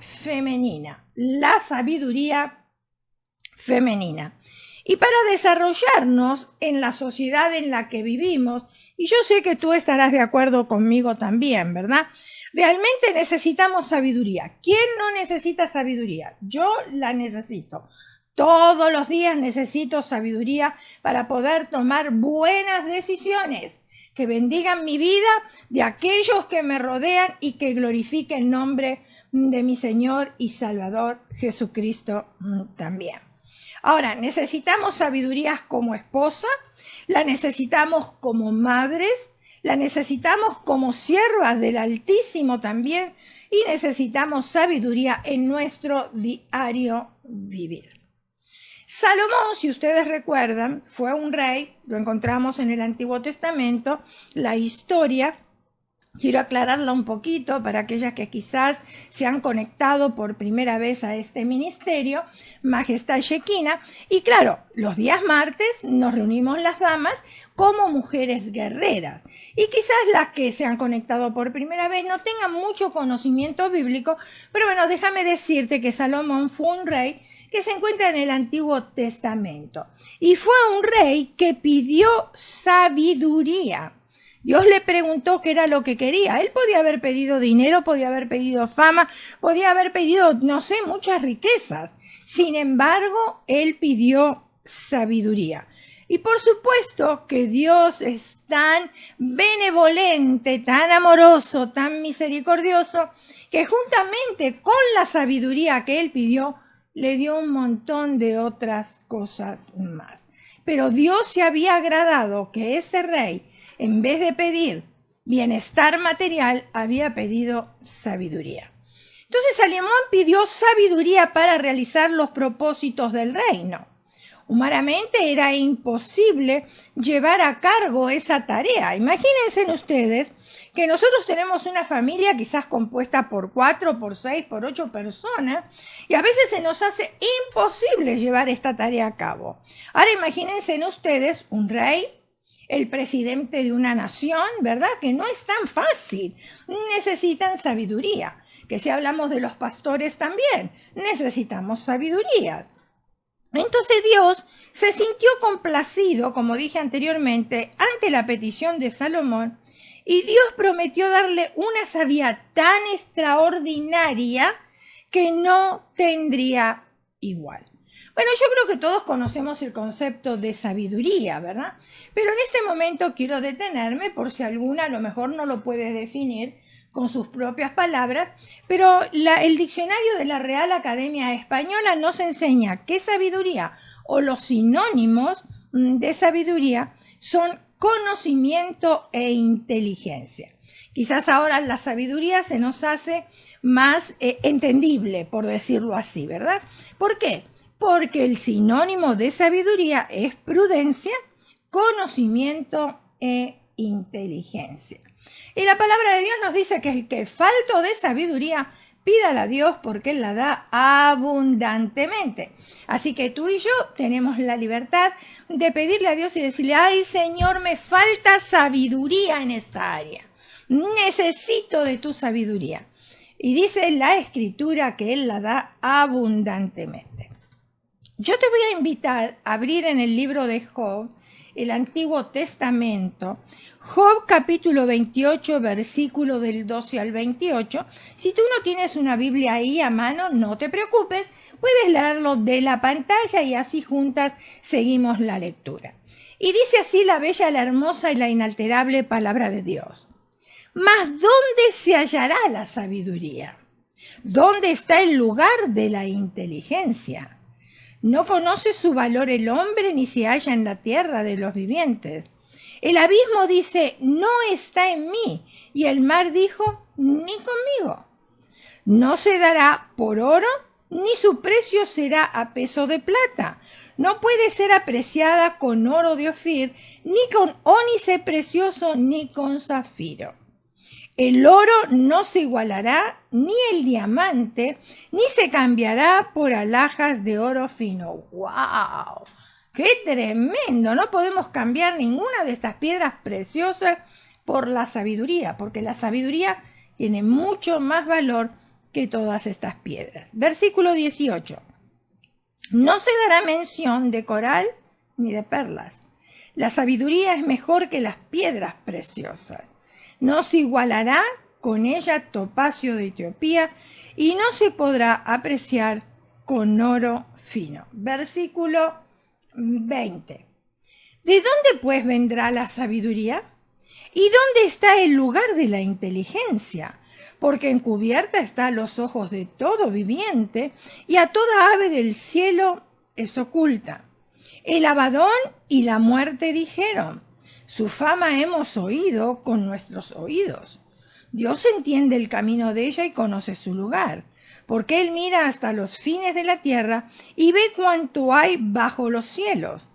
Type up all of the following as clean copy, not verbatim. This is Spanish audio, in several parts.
femenina, la sabiduría femenina. Y para desarrollarnos en la sociedad en la que vivimos, y yo sé que tú estarás de acuerdo conmigo también, ¿verdad? Realmente necesitamos sabiduría. ¿Quién no necesita sabiduría? Yo la necesito. Todos los días necesito sabiduría para poder tomar buenas decisiones que bendigan mi vida, de aquellos que me rodean y que glorifiquen el nombre de mi Señor y Salvador Jesucristo también. Ahora, necesitamos sabiduría como esposa, la necesitamos como madres, la necesitamos como siervas del Altísimo también, y necesitamos sabiduría en nuestro diario vivir. Salomón, si ustedes recuerdan, fue un rey, lo encontramos en el Antiguo Testamento, la historia. Quiero aclararla un poquito para aquellas que quizás se han conectado por primera vez a este ministerio, Majestad Shekinah. Y claro, los días martes nos reunimos las damas como mujeres guerreras. Y quizás las que se han conectado por primera vez no tengan mucho conocimiento bíblico, pero bueno, déjame decirte que Salomón fue un rey que se encuentra en el Antiguo Testamento. Y fue un rey que pidió sabiduría. Dios le preguntó qué era lo que quería. Él podía haber pedido dinero, podía haber pedido fama, podía haber pedido, no sé, muchas riquezas. Sin embargo, él pidió sabiduría. Y por supuesto que Dios es tan benevolente, tan amoroso, tan misericordioso, que juntamente con la sabiduría que él pidió, le dio un montón de otras cosas más. Pero Dios se había agradado que ese rey, en vez de pedir bienestar material, había pedido sabiduría. Entonces Salomón pidió sabiduría para realizar los propósitos del reino. Humanamente era imposible llevar a cargo esa tarea. Imagínense ustedes que nosotros tenemos una familia quizás compuesta por 4, por 6, por 8 personas, y a veces se nos hace imposible llevar esta tarea a cabo. Ahora imagínense ustedes un rey, el presidente de una nación, ¿verdad? Que no es tan fácil. Necesitan sabiduría. Que si hablamos de los pastores también, necesitamos sabiduría. Entonces Dios se sintió complacido, como dije anteriormente, ante la petición de Salomón, y Dios prometió darle una sabiduría tan extraordinaria que no tendría igual. Bueno, yo creo que todos conocemos el concepto de sabiduría, ¿verdad? Pero en este momento quiero detenerme por si alguna a lo mejor no lo puede definir con sus propias palabras, pero el diccionario de la Real Academia Española nos enseña que sabiduría o los sinónimos de sabiduría son conocimiento e inteligencia. Quizás ahora la sabiduría se nos hace más entendible, por decirlo así, ¿verdad? ¿Por qué? Porque el sinónimo de sabiduría es prudencia, conocimiento e inteligencia. Y la palabra de Dios nos dice que el que falto de sabiduría, pídala a Dios porque Él la da abundantemente. Así que tú y yo tenemos la libertad de pedirle a Dios y decirle, ay Señor, me falta sabiduría en esta área. Necesito de tu sabiduría. Y dice la Escritura que Él la da abundantemente. Yo te voy a invitar a abrir en el libro de Job, el Antiguo Testamento, Job capítulo 28, versículo del 12 al 28. Si tú no tienes una Biblia ahí a mano, no te preocupes, puedes leerlo de la pantalla y así juntas seguimos la lectura. Y dice así la bella, la hermosa y la inalterable palabra de Dios. Mas ¿dónde se hallará la sabiduría? ¿Dónde está el lugar de la inteligencia? No conoce su valor el hombre, ni se halla en la tierra de los vivientes. El abismo dice, no está en mí, y el mar dijo, ni conmigo. No se dará por oro, ni su precio será a peso de plata. No puede ser apreciada con oro de Ofir, ni con ónice precioso, ni con zafiro. El oro no se igualará, ni el diamante, ni se cambiará por alhajas de oro fino. ¡Wow! ¡Qué tremendo! No podemos cambiar ninguna de estas piedras preciosas por la sabiduría, porque la sabiduría tiene mucho más valor que todas estas piedras. Versículo 18. No se dará mención de coral ni de perlas. La sabiduría es mejor que las piedras preciosas. No se igualará con ella topacio de Etiopía y no se podrá apreciar con oro fino. Versículo 20. ¿De dónde pues vendrá la sabiduría? ¿Y dónde está el lugar de la inteligencia? Porque encubierta está a los ojos de todo viviente y a toda ave del cielo es oculta. El Abadón y la muerte dijeron, su fama hemos oído con nuestros oídos. Dios entiende el camino de ella y conoce su lugar, porque Él mira hasta los fines de la tierra y ve cuánto hay bajo los cielos.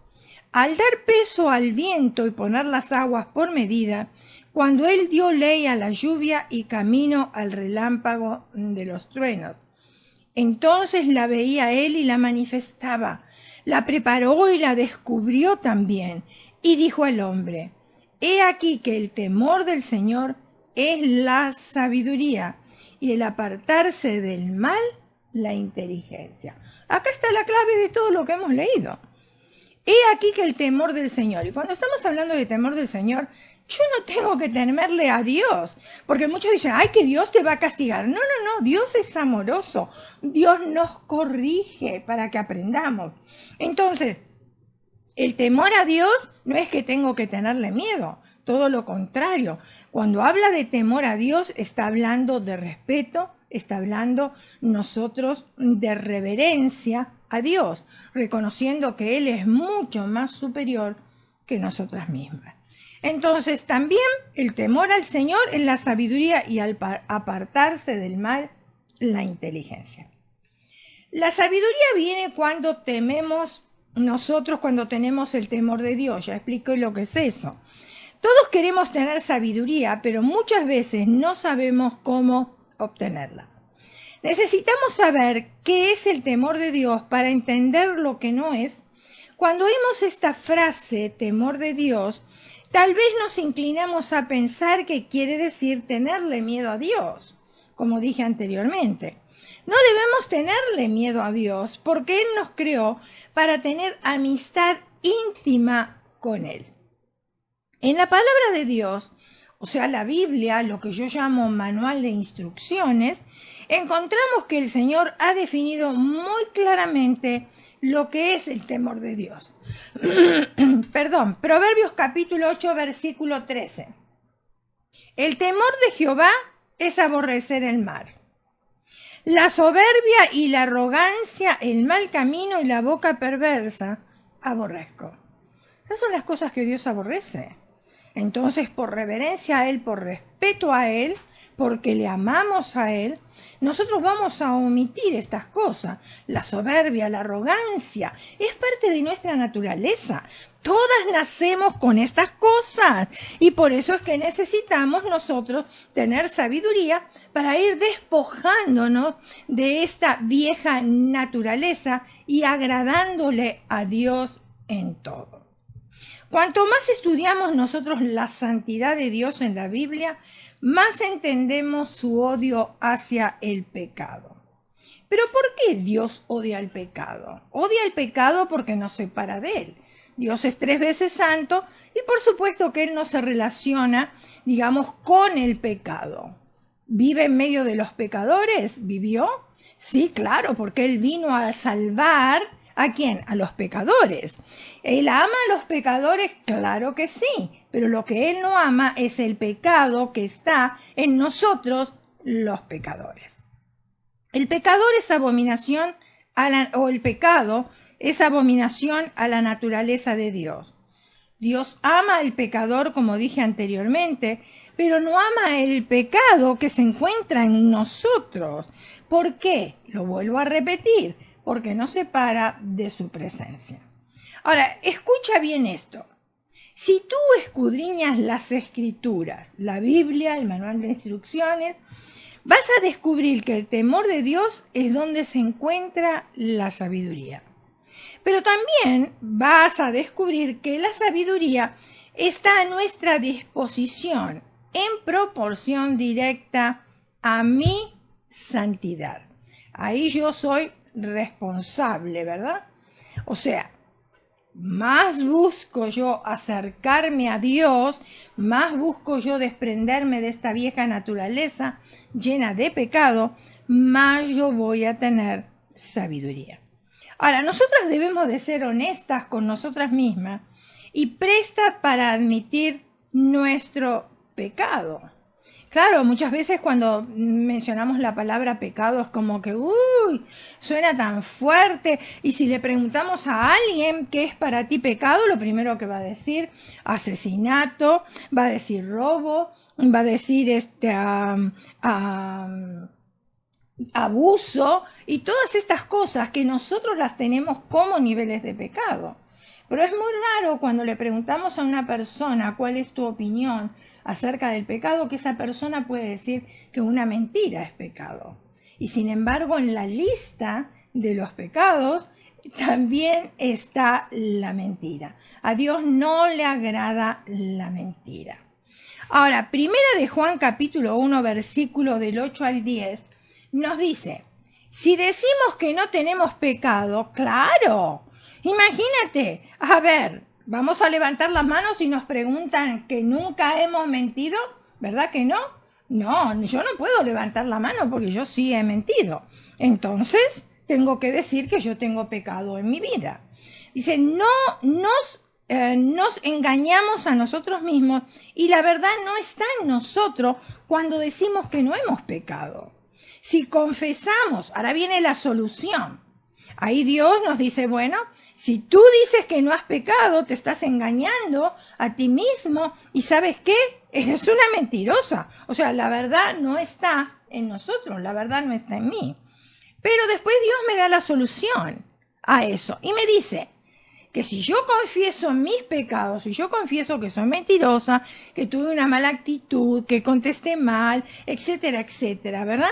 Al dar peso al viento y poner las aguas por medida, cuando Él dio ley a la lluvia y camino al relámpago de los truenos. Entonces la veía Él y la manifestaba, la preparó y la descubrió también, y dijo al hombre, he aquí que el temor del Señor es la sabiduría, y el apartarse del mal, la inteligencia. Acá está la clave de todo lo que hemos leído. He aquí que el temor del Señor. Y cuando estamos hablando de temor del Señor, yo no tengo que temerle a Dios, porque muchos dicen, ay, que Dios te va a castigar. No, Dios es amoroso. Dios nos corrige para que aprendamos. Entonces, el temor a Dios no es que tengo que tenerle miedo, todo lo contrario. Cuando habla de temor a Dios, está hablando de respeto, está hablando nosotros de reverencia a Dios, reconociendo que Él es mucho más superior que nosotras mismas. Entonces también el temor al Señor es la sabiduría y al apartarse del mal, la inteligencia. La sabiduría viene cuando tememos nosotros, cuando tenemos el temor de Dios. Ya explico lo que es eso. Todos queremos tener sabiduría, pero muchas veces no sabemos cómo obtenerla. Necesitamos saber qué es el temor de Dios para entender lo que no es. Cuando oímos esta frase, temor de Dios, tal vez nos inclinamos a pensar que quiere decir tenerle miedo a Dios, como dije anteriormente. No debemos tenerle miedo a Dios porque Él nos creó para tener amistad íntima con Él. En la palabra de Dios, o sea, la Biblia, lo que yo llamo manual de instrucciones, encontramos que el Señor ha definido muy claramente lo que es el temor de Dios. Proverbios capítulo 8, versículo 13. El temor de Jehová es aborrecer el mal. La soberbia y la arrogancia, el mal camino y la boca perversa, aborrezco. Esas son las cosas que Dios aborrece. Entonces, por reverencia a Él, por respeto a Él, porque le amamos a Él, nosotros vamos a omitir estas cosas. La soberbia, la arrogancia, es parte de nuestra naturaleza. Todas nacemos con estas cosas y por eso es que necesitamos nosotros tener sabiduría para ir despojándonos de esta vieja naturaleza y agradándole a Dios en todo. Cuanto más estudiamos nosotros la santidad de Dios en la Biblia, más entendemos su odio hacia el pecado. Pero ¿por qué Dios odia el pecado? Odia el pecado porque nos separa de Él. Dios es 3 veces santo y por supuesto que Él no se relaciona, digamos, con el pecado. ¿Vive en medio de los pecadores? ¿Vivió? Sí, claro, porque Él vino a salvar ¿a quién? A los pecadores. ¿Él ama a los pecadores? Claro que sí, pero lo que Él no ama es el pecado que está en nosotros, los pecadores. El pecador es abominación el pecado es abominación a la naturaleza de Dios. Dios ama al pecador, como dije anteriormente, pero no ama el pecado que se encuentra en nosotros. ¿Por qué? Lo vuelvo a repetir, porque nos separa de su presencia. Ahora, escucha bien esto. Si tú escudriñas las Escrituras, la Biblia, el manual de instrucciones, vas a descubrir que el temor de Dios es donde se encuentra la sabiduría. Pero también vas a descubrir que la sabiduría está a nuestra disposición en proporción directa a mí santidad. Ahí yo soy responsable, ¿verdad? O sea, más busco yo acercarme a Dios, más busco yo desprenderme de esta vieja naturaleza llena de pecado, más yo voy a tener sabiduría. Ahora, nosotras debemos de ser honestas con nosotras mismas y prestas para admitir nuestro pecado. Claro, muchas veces cuando mencionamos la palabra pecado es como que, uy, suena tan fuerte. Y si le preguntamos a alguien qué es para ti pecado, lo primero que va a decir, asesinato, va a decir robo, va a decir abuso y todas estas cosas que nosotros las tenemos como niveles de pecado. Pero es muy raro cuando le preguntamos a una persona cuál es tu opinión acerca del pecado, que esa persona puede decir que una mentira es pecado. Y sin embargo, en la lista de los pecados también está la mentira. A Dios no le agrada la mentira. Ahora, primera de Juan capítulo 1, versículo del 8 al 10, nos dice, si decimos que no tenemos pecado, claro, imagínate, a ver, vamos a levantar las manos y nos preguntan que nunca hemos mentido, ¿verdad que no? No, yo no puedo levantar la mano porque yo sí he mentido. Entonces, tengo que decir que yo tengo pecado en mi vida. Dice, no nos engañamos a nosotros mismos y la verdad no está en nosotros cuando decimos que no hemos pecado. Si confesamos, ahora viene la solución. Ahí Dios nos dice, bueno, si tú dices que no has pecado, te estás engañando a ti mismo y ¿sabes qué? Eres una mentirosa. O sea, la verdad no está en nosotros, la verdad no está en mí. Pero después Dios me da la solución a eso y me dice que si yo confieso mis pecados, si yo confieso que soy mentirosa, que tuve una mala actitud, que contesté mal, etcétera, etcétera, ¿verdad?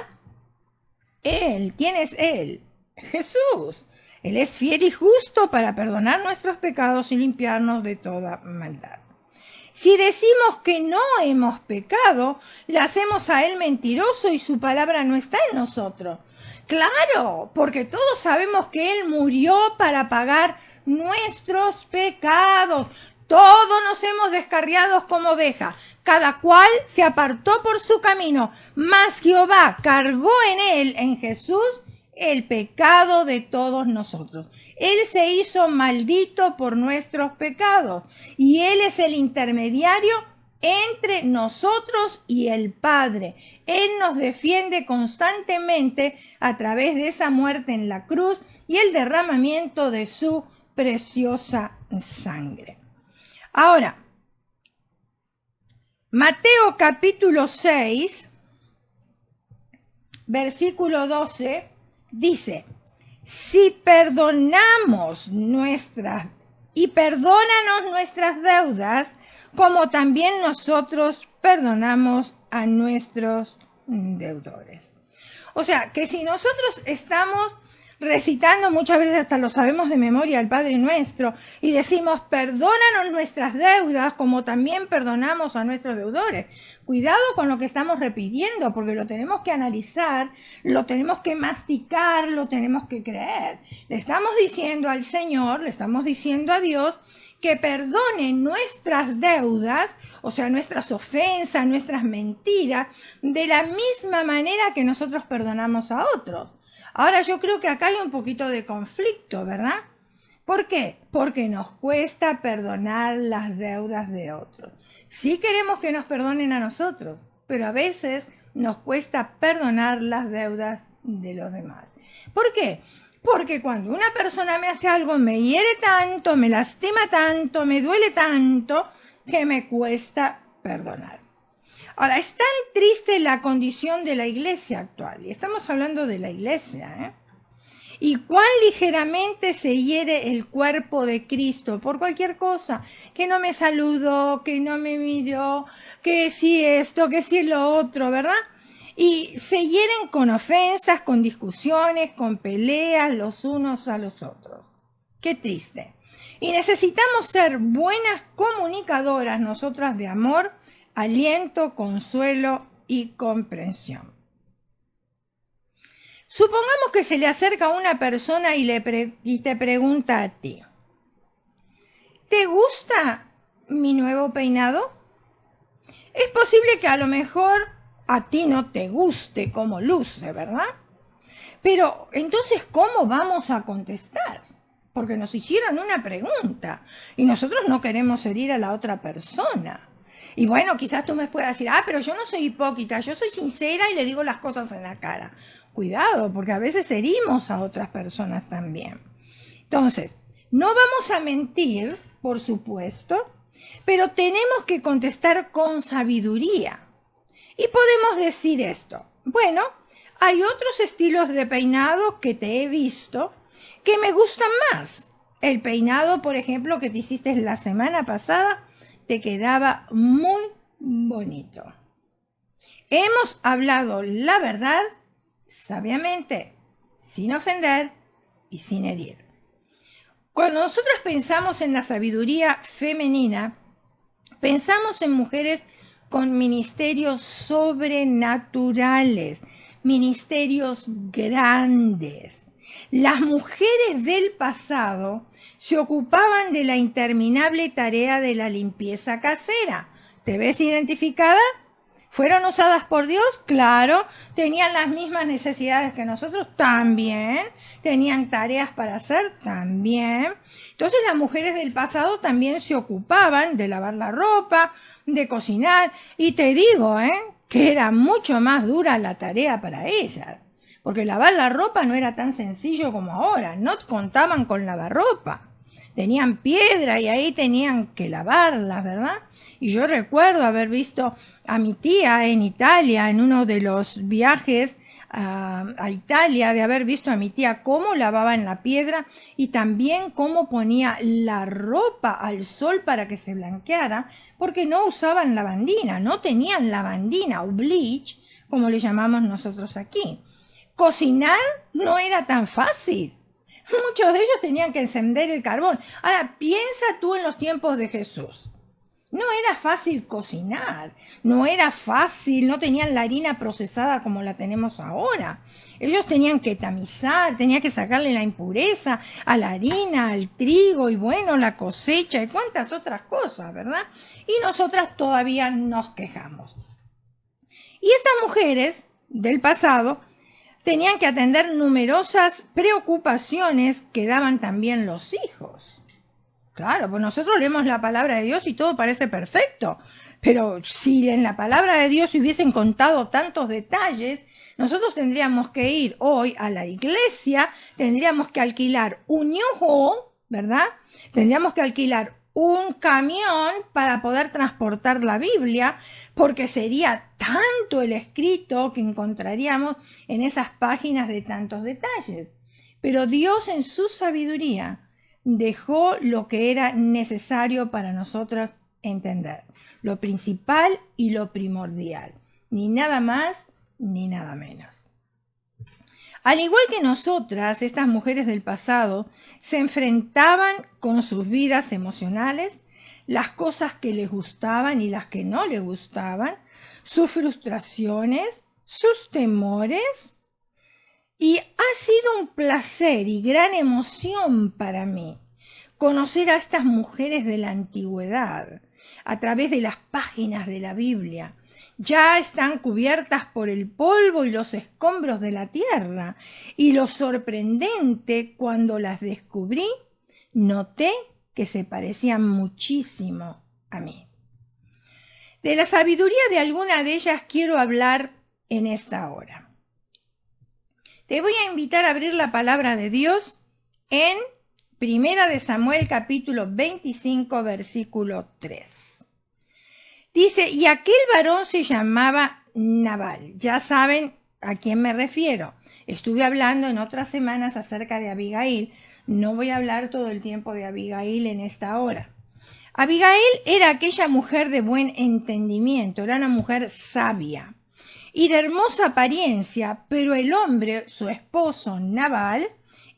Él, ¿quién es Él? Jesús. Él es fiel y justo para perdonar nuestros pecados y limpiarnos de toda maldad. Si decimos que no hemos pecado, le hacemos a Él mentiroso y su palabra no está en nosotros. Claro, porque todos sabemos que Él murió para pagar nuestros pecados. Todos nos hemos descarriado como ovejas. Cada cual se apartó por su camino, mas Jehová cargó en Él, en Jesús, el pecado de todos nosotros. Él se hizo maldito por nuestros pecados y Él es el intermediario entre nosotros y el Padre. Él nos defiende constantemente a través de esa muerte en la cruz y el derramamiento de su preciosa sangre. Ahora, Mateo capítulo 6, versículo 12, dice, si perdonamos perdónanos nuestras deudas, como también nosotros perdonamos a nuestros deudores. O sea, que si nosotros estamos recitando, muchas veces hasta lo sabemos de memoria, el Padre Nuestro, y decimos, perdónanos nuestras deudas, como también perdonamos a nuestros deudores. Cuidado con lo que estamos repitiendo, porque lo tenemos que analizar, lo tenemos que masticar, lo tenemos que creer. Le estamos diciendo al Señor, le estamos diciendo a Dios, que perdone nuestras deudas, o sea, nuestras ofensas, nuestras mentiras, de la misma manera que nosotros perdonamos a otros. Ahora yo creo que acá hay un poquito de conflicto, ¿verdad? ¿Por qué? Porque nos cuesta perdonar las deudas de otros. Sí queremos que nos perdonen a nosotros, pero a veces nos cuesta perdonar las deudas de los demás. ¿Por qué? Porque cuando una persona me hace algo, me hiere tanto, me lastima tanto, me duele tanto, que me cuesta perdonar. Ahora, es tan triste la condición de la iglesia actual, y estamos hablando de la iglesia, y cuán ligeramente se hiere el cuerpo de Cristo por cualquier cosa, que no me saludó, que no me miró, que si esto, que si lo otro, ¿verdad? Y se hieren con ofensas, con discusiones, con peleas los unos a los otros. Qué triste. Y necesitamos ser buenas comunicadoras nosotras de amor, aliento, consuelo y comprensión. Supongamos que se le acerca una persona y te pregunta a ti, ¿te gusta mi nuevo peinado? Es posible que a lo mejor a ti no te guste cómo luce, ¿verdad? Pero entonces, ¿cómo vamos a contestar? Porque nos hicieron una pregunta y nosotros no queremos herir a la otra persona. Y bueno, quizás tú me puedas decir, pero yo no soy hipócrita, yo soy sincera y le digo las cosas en la cara. Cuidado, porque a veces herimos a otras personas también. Entonces, no vamos a mentir, por supuesto, pero tenemos que contestar con sabiduría. Y podemos decir esto. Bueno, hay otros estilos de peinado que te he visto que me gustan más. El peinado, por ejemplo, que te hiciste la semana pasada, te quedaba muy bonito. Hemos hablado la verdad sabiamente, sin ofender y sin herir. Cuando nosotros pensamos en la sabiduría femenina, pensamos en mujeres con ministerios sobrenaturales, ministerios grandes. Las mujeres del pasado se ocupaban de la interminable tarea de la limpieza casera. ¿Te ves identificada? ¿Fueron usadas por Dios? Claro. ¿Tenían las mismas necesidades que nosotros? También. ¿Tenían tareas para hacer? También. Entonces las mujeres del pasado también se ocupaban de lavar la ropa, de cocinar. Y te digo, que era mucho más dura la tarea para ellas. Porque lavar la ropa no era tan sencillo como ahora. No contaban con lavarropa. Tenían piedra y ahí tenían que lavarlas, ¿verdad? Y yo recuerdo haber visto a mi tía en Italia, en uno de los viajes a Italia, de haber visto a mi tía cómo lavaba en la piedra y también cómo ponía la ropa al sol para que se blanqueara, porque no usaban lavandina, no tenían lavandina o bleach, como le llamamos nosotros aquí. Cocinar no era tan fácil. Muchos de ellos tenían que encender el carbón. Ahora, piensa tú en los tiempos de Jesús. No era fácil cocinar, no era fácil, no tenían la harina procesada como la tenemos ahora. Ellos tenían que tamizar, tenían que sacarle la impureza a la harina, al trigo y bueno, la cosecha y cuantas otras cosas, ¿verdad? Y nosotras todavía nos quejamos. Y estas mujeres del pasado tenían que atender numerosas preocupaciones que daban también los hijos. Claro, pues nosotros leemos la palabra de Dios y todo parece perfecto, pero si en la palabra de Dios hubiesen contado tantos detalles, nosotros tendríamos que ir hoy a la iglesia, tendríamos que alquilar un ñujo, ¿verdad? Tendríamos que alquilar un camión para poder transportar la Biblia, porque sería tanto el escrito que encontraríamos en esas páginas de tantos detalles. Pero Dios en su sabiduría dejó lo que era necesario para nosotros entender, lo principal y lo primordial, ni nada más ni nada menos. Al igual que nosotras, estas mujeres del pasado se enfrentaban con sus vidas emocionales, las cosas que les gustaban y las que no les gustaban, sus frustraciones, sus temores. Y ha sido un placer y gran emoción para mí conocer a estas mujeres de la antigüedad a través de las páginas de la Biblia. Ya están cubiertas por el polvo y los escombros de la tierra. Y lo sorprendente, cuando las descubrí, noté que se parecían muchísimo a mí. De la sabiduría de alguna de ellas quiero hablar en esta hora. Te voy a invitar a abrir la palabra de Dios en 1 de Samuel capítulo 25 versículo 3. Dice, y aquel varón se llamaba Nabal. Ya saben a quién me refiero. Estuve hablando en otras semanas acerca de Abigail. No voy a hablar todo el tiempo de Abigail en esta hora. Abigail era aquella mujer de buen entendimiento, era una mujer sabia y de hermosa apariencia, pero el hombre, su esposo Nabal,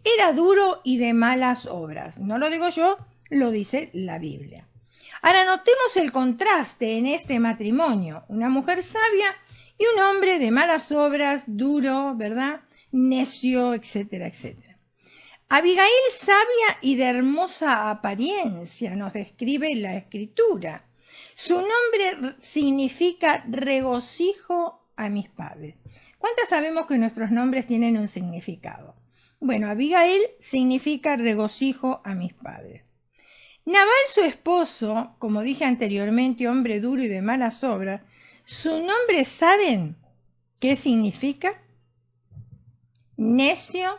era duro y de malas obras. No lo digo yo, lo dice la Biblia. Ahora notemos el contraste en este matrimonio, una mujer sabia y un hombre de malas obras, duro, ¿verdad? necio, etcétera, etcétera. Abigail, sabia y de hermosa apariencia, nos describe la Escritura. Su nombre significa regocijo a mis padres. ¿Cuántas sabemos que nuestros nombres tienen un significado? Bueno, Abigail significa regocijo a mis padres. Nabal, su esposo, como dije anteriormente, hombre duro y de malas obras, su nombre, ¿saben qué significa? Necio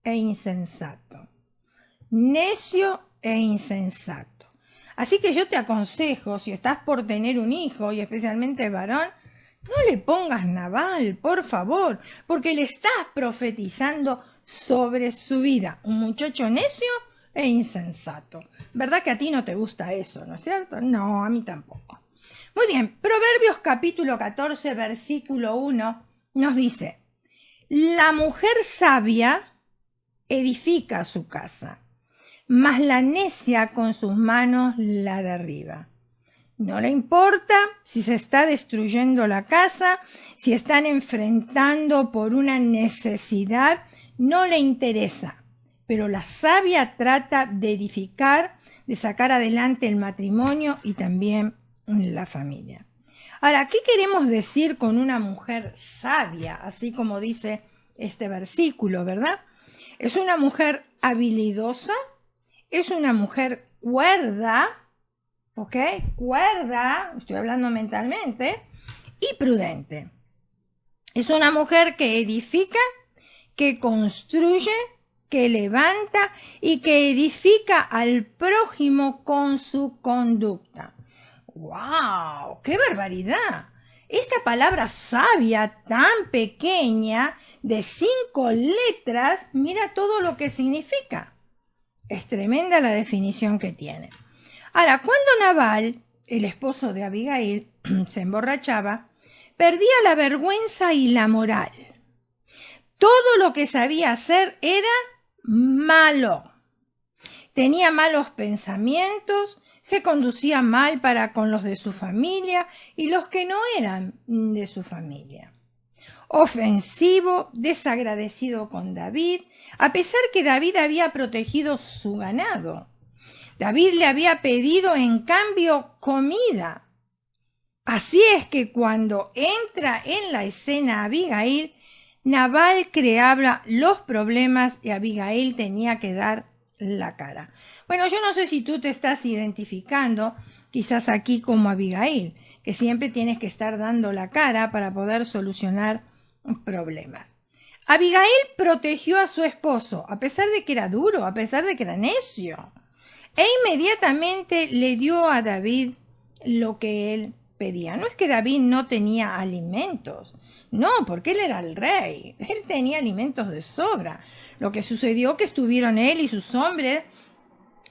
e insensato. Necio e insensato. Así que yo te aconsejo, si estás por tener un hijo, y especialmente varón, no le pongas Nabal, por favor, porque le estás profetizando sobre su vida. Un muchacho necio e insensato. ¿Verdad que a ti no te gusta eso, no es cierto? No, a mí tampoco. Muy bien, Proverbios capítulo 14, versículo 1 nos dice: la mujer sabia edifica su casa, mas la necia con sus manos la derriba. No le importa si se está destruyendo la casa, si están enfrentando por una necesidad, no le interesa. Pero la sabia trata de edificar, de sacar adelante el matrimonio y también la familia. Ahora, ¿qué queremos decir con una mujer sabia? Así como dice este versículo, ¿verdad? Es una mujer habilidosa, es una mujer cuerda, ¿ok? Cuerda, estoy hablando mentalmente, y prudente. Es una mujer que edifica, que construye, que levanta y que edifica al prójimo con su conducta. ¡Wow! ¡Qué barbaridad! Esta palabra sabia tan pequeña, de 5 letras, mira todo lo que significa. Es tremenda la definición que tiene. Ahora, cuando Nabal, el esposo de Abigail, se emborrachaba, perdía la vergüenza y la moral. Todo lo que sabía hacer era malo. Tenía malos pensamientos, se conducía mal para con los de su familia y los que no eran de su familia. Ofensivo, desagradecido con David, a pesar que David había protegido su ganado. David le había pedido en cambio comida. Así es que cuando entra en la escena Abigail, Nabal creaba los problemas y Abigail tenía que dar la cara. Bueno, yo no sé si tú te estás identificando quizás aquí como Abigail, que siempre tienes que estar dando la cara para poder solucionar problemas. Abigail protegió a su esposo, a pesar de que era duro, a pesar de que era necio, e inmediatamente le dio a David lo que él pedía. No es que David no tenía alimentos, no, porque él era el rey, él tenía alimentos de sobra. Lo que sucedió que estuvieron él y sus hombres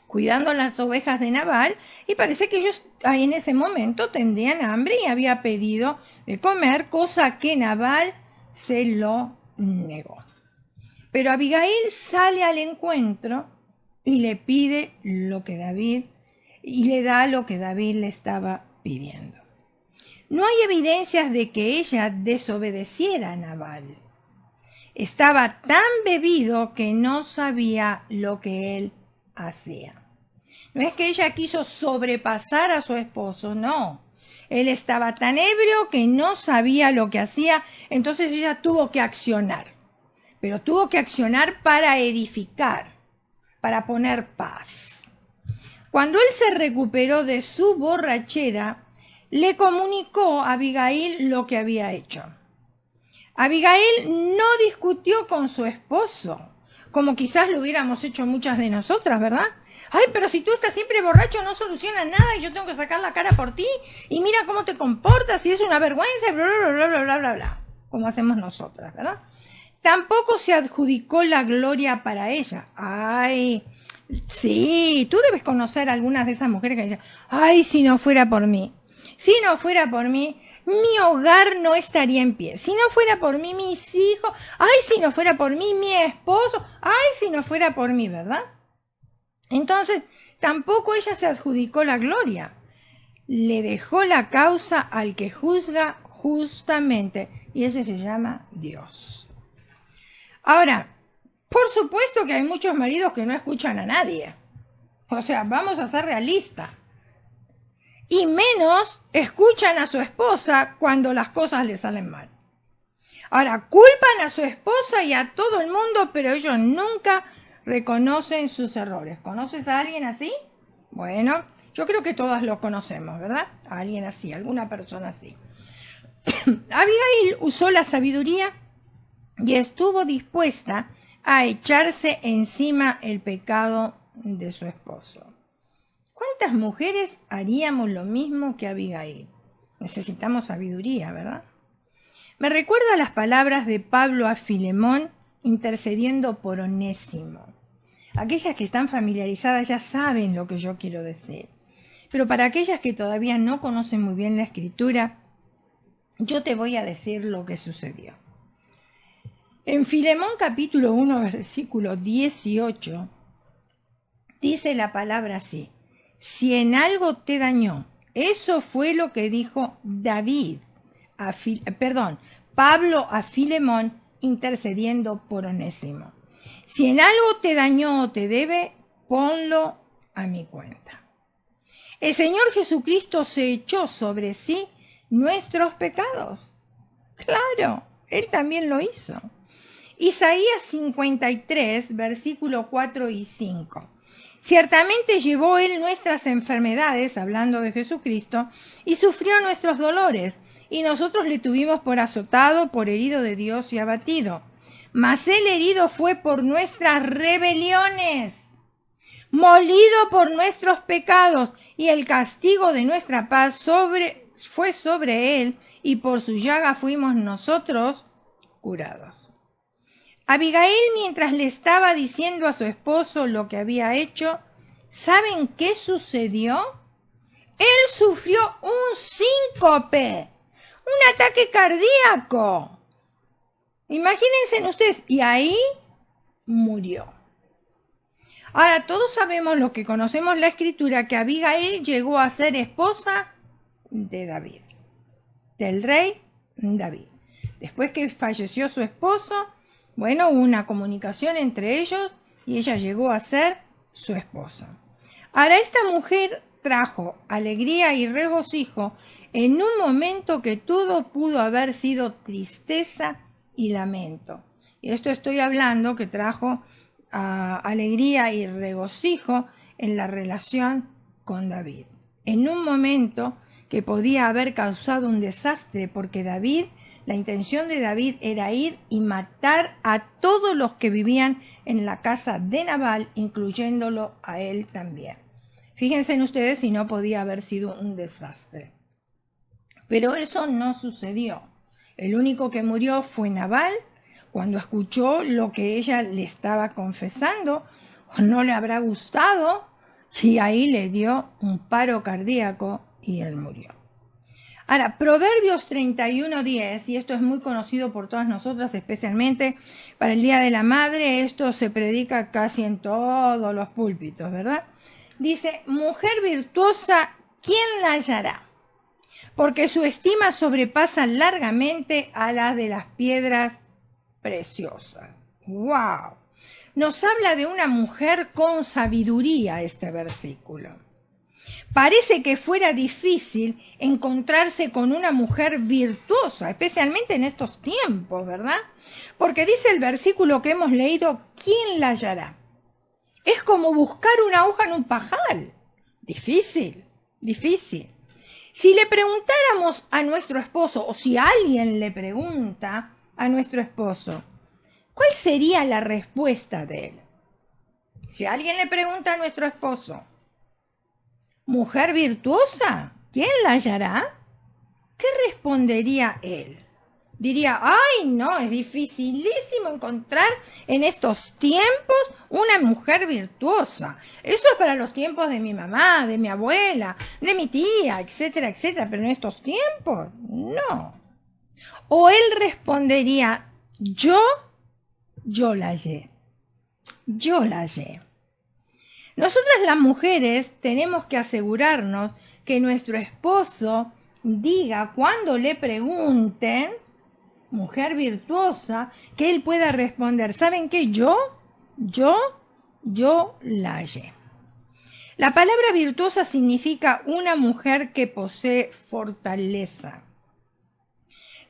cuidando las ovejas de Nabal y parece que ellos ahí en ese momento tendrían hambre y había pedido de comer, cosa que Nabal se lo negó. Pero Abigail sale al encuentro y le pide lo que David, y le da lo que David le estaba pidiendo. No hay evidencias de que ella desobedeciera a Nabal. Estaba tan bebido que no sabía lo que él hacía. No es que ella quiso sobrepasar a su esposo, no. Él estaba tan ebrio que no sabía lo que hacía, entonces ella tuvo que accionar. Pero tuvo que accionar para edificar, para poner paz. Cuando él se recuperó de su borrachera, le comunicó a Abigail lo que había hecho. Abigail no discutió con su esposo, como quizás lo hubiéramos hecho muchas de nosotras, ¿verdad? Ay, pero si tú estás siempre borracho no soluciona nada y yo tengo que sacar la cara por ti y mira cómo te comportas y es una vergüenza y bla, bla, bla, bla, bla, bla, bla, como hacemos nosotras, ¿verdad? Tampoco se adjudicó la gloria para ella. Ay, sí, tú debes conocer a algunas de esas mujeres que dicen, ay, si no fuera por mí, si no fuera por mí, mi hogar no estaría en pie. Si no fuera por mí, mis hijos, ay, si no fuera por mí, mi esposo, ay, si no fuera por mí, ¿verdad? Entonces, tampoco ella se adjudicó la gloria. Le dejó la causa al que juzga justamente, y ese se llama Dios. Ahora, por supuesto que hay muchos maridos que no escuchan a nadie. O sea, vamos a ser realistas. Y menos escuchan a su esposa cuando las cosas le salen mal. Ahora, culpan a su esposa y a todo el mundo, pero ellos nunca reconocen sus errores. ¿Conoces a alguien así? Bueno, yo creo que todas lo conocemos, ¿verdad? A alguien así, alguna persona así. Abigail usó la sabiduría y estuvo dispuesta a echarse encima el pecado de su esposo. ¿Cuántas mujeres haríamos lo mismo que Abigail? Necesitamos sabiduría, ¿verdad? Me recuerda las palabras de Pablo a Filemón intercediendo por Onésimo. Aquellas que están familiarizadas ya saben lo que yo quiero decir. Pero para aquellas que todavía no conocen muy bien la Escritura, yo te voy a decir lo que sucedió. En Filemón capítulo 1, versículo 18, dice la palabra así: si en algo te dañó, eso fue lo que dijo Pablo a Filemón intercediendo por Onésimo. Si en algo te dañó o te debe, ponlo a mi cuenta. El Señor Jesucristo se echó sobre sí nuestros pecados. Claro, Él también lo hizo. Isaías 53, versículo 4 y 5. Ciertamente llevó Él nuestras enfermedades, hablando de Jesucristo, y sufrió nuestros dolores, y nosotros le tuvimos por azotado, por herido de Dios y abatido. Mas Él herido fue por nuestras rebeliones, molido por nuestros pecados, y el castigo de nuestra paz fue sobre Él, y por su llaga fuimos nosotros curados. Abigail, mientras le estaba diciendo a su esposo lo que había hecho, ¿saben qué sucedió? Él sufrió un síncope, un ataque cardíaco. Imagínense ustedes, y ahí murió. Ahora, todos sabemos, los que conocemos la Escritura, que Abigail llegó a ser esposa de David, del rey David. Después que falleció su esposo, bueno, hubo una comunicación entre ellos y ella llegó a ser su esposa. Ahora, esta mujer trajo alegría y regocijo en un momento que todo pudo haber sido tristeza y lamento. Y esto estoy hablando que trajo alegría y regocijo en la relación con David. En un momento que podía haber causado un desastre, porque la intención de David era ir y matar a todos los que vivían en la casa de Nabal, incluyéndolo a él también. Fíjense ustedes si no podía haber sido un desastre. Pero eso no sucedió. El único que murió fue Nabal, cuando escuchó lo que ella le estaba confesando, o no le habrá gustado, y ahí le dio un paro cardíaco y él murió. Ahora, Proverbios 31:10, y esto es muy conocido por todas nosotras, especialmente para el Día de la Madre, esto se predica casi en todos los púlpitos, ¿verdad? Dice: mujer virtuosa, ¿quién la hallará? Porque su estima sobrepasa largamente a la de las piedras preciosas. ¡Wow! Nos habla de una mujer con sabiduría este versículo. Parece que fuera difícil encontrarse con una mujer virtuosa, especialmente en estos tiempos, ¿verdad? Porque dice el versículo que hemos leído: ¿quién la hallará? Es como buscar una aguja en un pajal. Difícil, difícil. Si le preguntáramos a nuestro esposo, o si alguien le pregunta a nuestro esposo, ¿cuál sería la respuesta de él? Si alguien le pregunta a nuestro esposo, ¿mujer virtuosa? ¿Quién la hallará? ¿Qué respondería él? Diría: ¡ay, no! Es dificilísimo encontrar en estos tiempos una mujer virtuosa. Eso es para los tiempos de mi mamá, de mi abuela, de mi tía, etcétera, etcétera. Pero en estos tiempos, no. O él respondería: yo la hallé. Yo la hallé. Nosotras las mujeres tenemos que asegurarnos que nuestro esposo diga, cuando le pregunten, mujer virtuosa, que él pueda responder, ¿saben qué? Yo la hallé. La palabra virtuosa significa una mujer que posee fortaleza.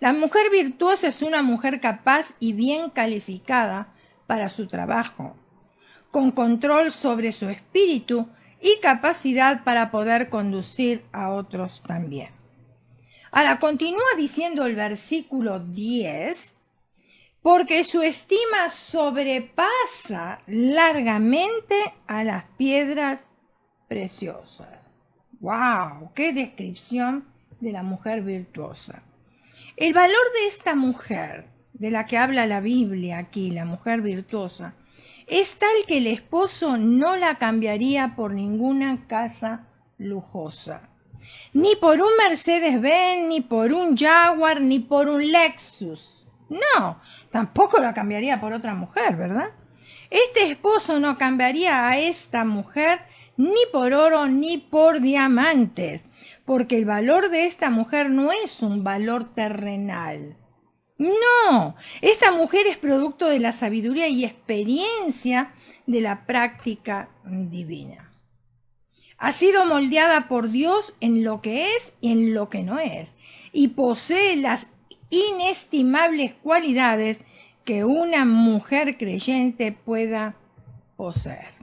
La mujer virtuosa es una mujer capaz y bien calificada para su trabajo, con control sobre su espíritu y capacidad para poder conducir a otros también. Ahora, continúa diciendo el versículo 10, porque su estima sobrepasa largamente a las piedras preciosas. ¡Wow! ¡Qué descripción de la mujer virtuosa! El valor de esta mujer, de la que habla la Biblia aquí, la mujer virtuosa, es tal que el esposo no la cambiaría por ninguna casa lujosa. Ni por un Mercedes-Benz, ni por un Jaguar, ni por un Lexus. No, tampoco la cambiaría por otra mujer, ¿verdad? Este esposo no cambiaría a esta mujer ni por oro ni por diamantes, porque el valor de esta mujer no es un valor terrenal. No, esta mujer es producto de la sabiduría y experiencia de la práctica divina. Ha sido moldeada por Dios en lo que es y en lo que no es, y posee las inestimables cualidades que una mujer creyente pueda poseer.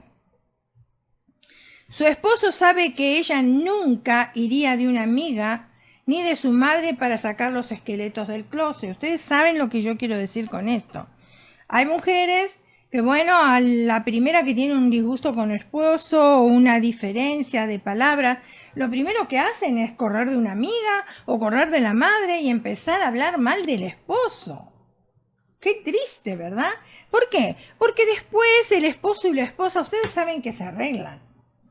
Su esposo sabe que ella nunca iría de una amiga ni de su madre para sacar los esqueletos del closet. Ustedes saben lo que yo quiero decir con esto. Hay mujeres que, bueno, a la primera que tiene un disgusto con el esposo o una diferencia de palabras, lo primero que hacen es correr de una amiga o correr de la madre y empezar a hablar mal del esposo. Qué triste, ¿verdad? ¿Por qué? Porque después el esposo y la esposa, ustedes saben que se arreglan,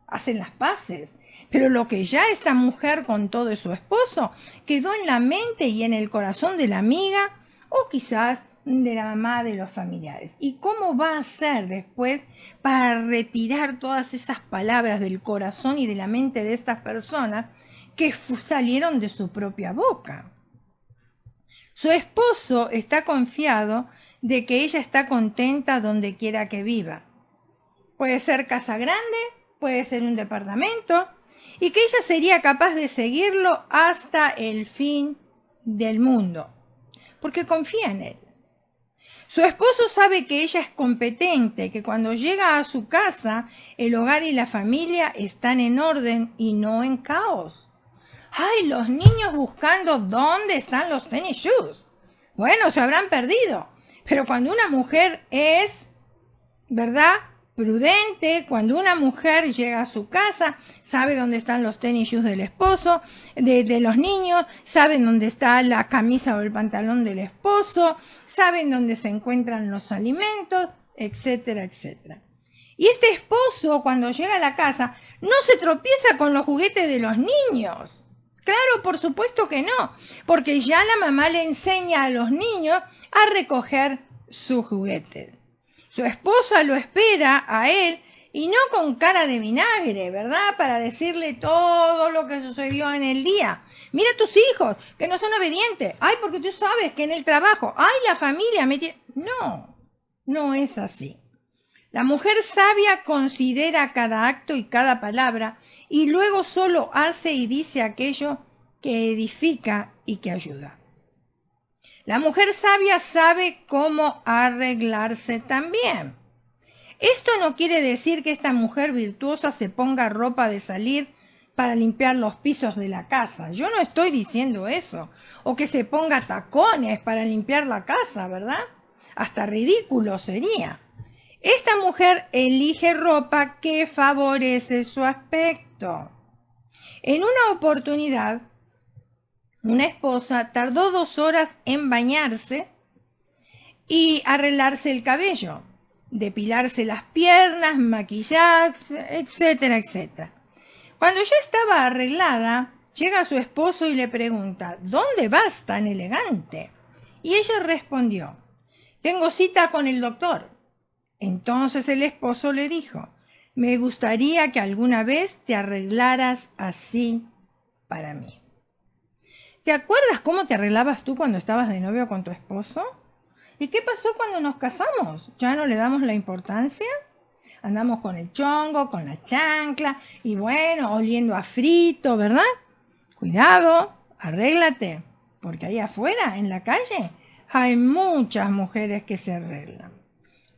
hacen las paces. Pero lo que ya esta mujer contó de su esposo quedó en la mente y en el corazón de la amiga o quizás de la mamá de los familiares. ¿Y cómo va a ser después para retirar todas esas palabras del corazón y de la mente de estas personas que salieron de su propia boca? Su esposo está confiado de que ella está contenta donde quiera que viva. Puede ser casa grande, puede ser un departamento, y que ella sería capaz de seguirlo hasta el fin del mundo, porque confía en él. Su esposo sabe que ella es competente, que cuando llega a su casa, el hogar y la familia están en orden y no en caos. ¡Ay, los niños buscando dónde están los tennis shoes! Bueno, se habrán perdido. Pero cuando una mujer es, ¿verdad?, prudente, cuando una mujer llega a su casa, sabe dónde están los tenis shoes del esposo, de los niños, saben dónde está la camisa o el pantalón del esposo, saben dónde se encuentran los alimentos, etcétera, etcétera. Y este esposo, cuando llega a la casa, no se tropieza con los juguetes de los niños. Claro, por supuesto que no, porque ya la mamá le enseña a los niños a recoger sus juguetes. Su esposa lo espera a él y no con cara de vinagre, ¿verdad? Para decirle todo lo que sucedió en el día. Mira a tus hijos, que no son obedientes. Ay, porque tú sabes que en el trabajo, ay, la familia me tiene... No, no es así. La mujer sabia considera cada acto y cada palabra y luego solo hace y dice aquello que edifica y que ayuda. La mujer sabia sabe cómo arreglarse también. Esto no quiere decir que esta mujer virtuosa se ponga ropa de salir para limpiar los pisos de la casa. Yo no estoy diciendo eso. O que se ponga tacones para limpiar la casa, ¿verdad? Hasta ridículo sería. Esta mujer elige ropa que favorece su aspecto. En una oportunidad, una esposa tardó 2 horas en bañarse y arreglarse el cabello, depilarse las piernas, maquillarse, etcétera, etcétera. Cuando ya estaba arreglada, llega su esposo y le pregunta, ¿dónde vas tan elegante? Y ella respondió, tengo cita con el doctor. Entonces el esposo le dijo, me gustaría que alguna vez te arreglaras así para mí. ¿Te acuerdas cómo te arreglabas tú cuando estabas de novio con tu esposo? ¿Y qué pasó cuando nos casamos? ¿Ya no le damos la importancia? Andamos con el chongo, con la chancla y bueno, oliendo a frito, ¿verdad? Cuidado, arréglate, porque ahí afuera, en la calle, hay muchas mujeres que se arreglan.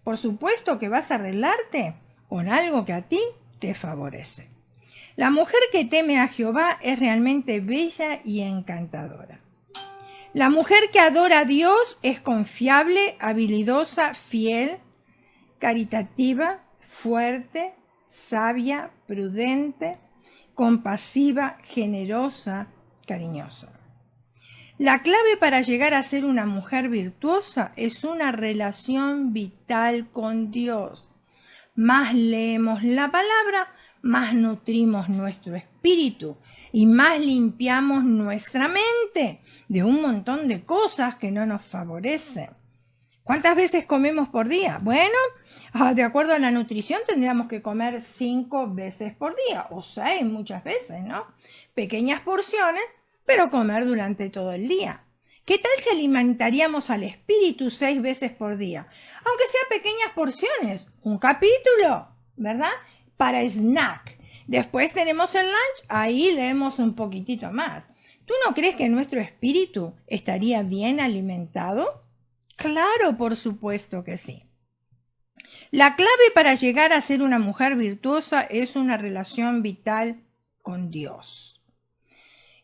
Por supuesto que vas a arreglarte con algo que a ti te favorece. La mujer que teme a Jehová es realmente bella y encantadora. La mujer que adora a Dios es confiable, habilidosa, fiel, caritativa, fuerte, sabia, prudente, compasiva, generosa, cariñosa. La clave para llegar a ser una mujer virtuosa es una relación vital con Dios. Más leemos la palabra, más nutrimos nuestro espíritu y más limpiamos nuestra mente de un montón de cosas que no nos favorecen. ¿Cuántas veces comemos por día? Bueno, de acuerdo a la nutrición tendríamos que comer 5 veces por día, o 6 muchas veces, ¿no? Pequeñas porciones, pero comer durante todo el día. ¿Qué tal si alimentaríamos al espíritu 6 veces por día? Aunque sea pequeñas porciones, un capítulo, ¿verdad? Para snack. Después tenemos el lunch, ahí leemos un poquitito más. ¿Tú no crees que nuestro espíritu estaría bien alimentado? Claro, por supuesto que sí. La clave para llegar a ser una mujer virtuosa es una relación vital con Dios.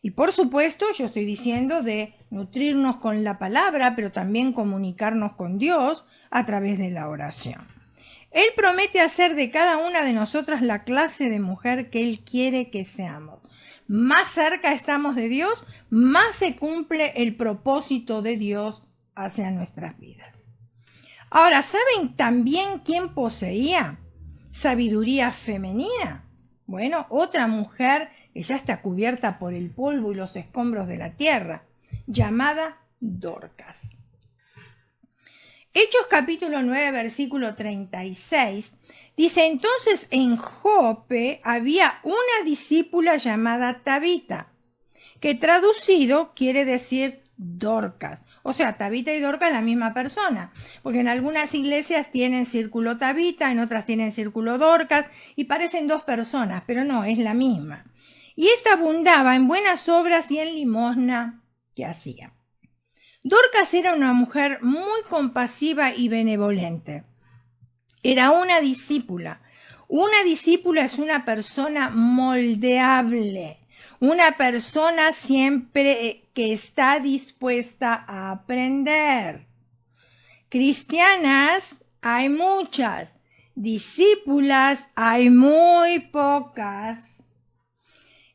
Y por supuesto, yo estoy diciendo de nutrirnos con la palabra, pero también comunicarnos con Dios a través de la oración. Él promete hacer de cada una de nosotras la clase de mujer que Él quiere que seamos. Más cerca estamos de Dios, más se cumple el propósito de Dios hacia nuestras vidas. Ahora, ¿saben también quién poseía sabiduría femenina? Bueno, otra mujer que ya está cubierta por el polvo y los escombros de la tierra, llamada Dorcas. Hechos capítulo 9, versículo 36, dice: entonces en Jope había una discípula llamada Tabita, que traducido quiere decir Dorcas. O sea, Tabita y Dorcas es la misma persona, porque en algunas iglesias tienen círculo Tabita, en otras tienen círculo Dorcas, y parecen 2 personas, pero no, es la misma. Y esta abundaba en buenas obras y en limosna que hacía. Dorcas era una mujer muy compasiva y benevolente. Era una discípula. Una discípula es una persona moldeable, una persona siempre que está dispuesta a aprender. Cristianas hay muchas, discípulas hay muy pocas.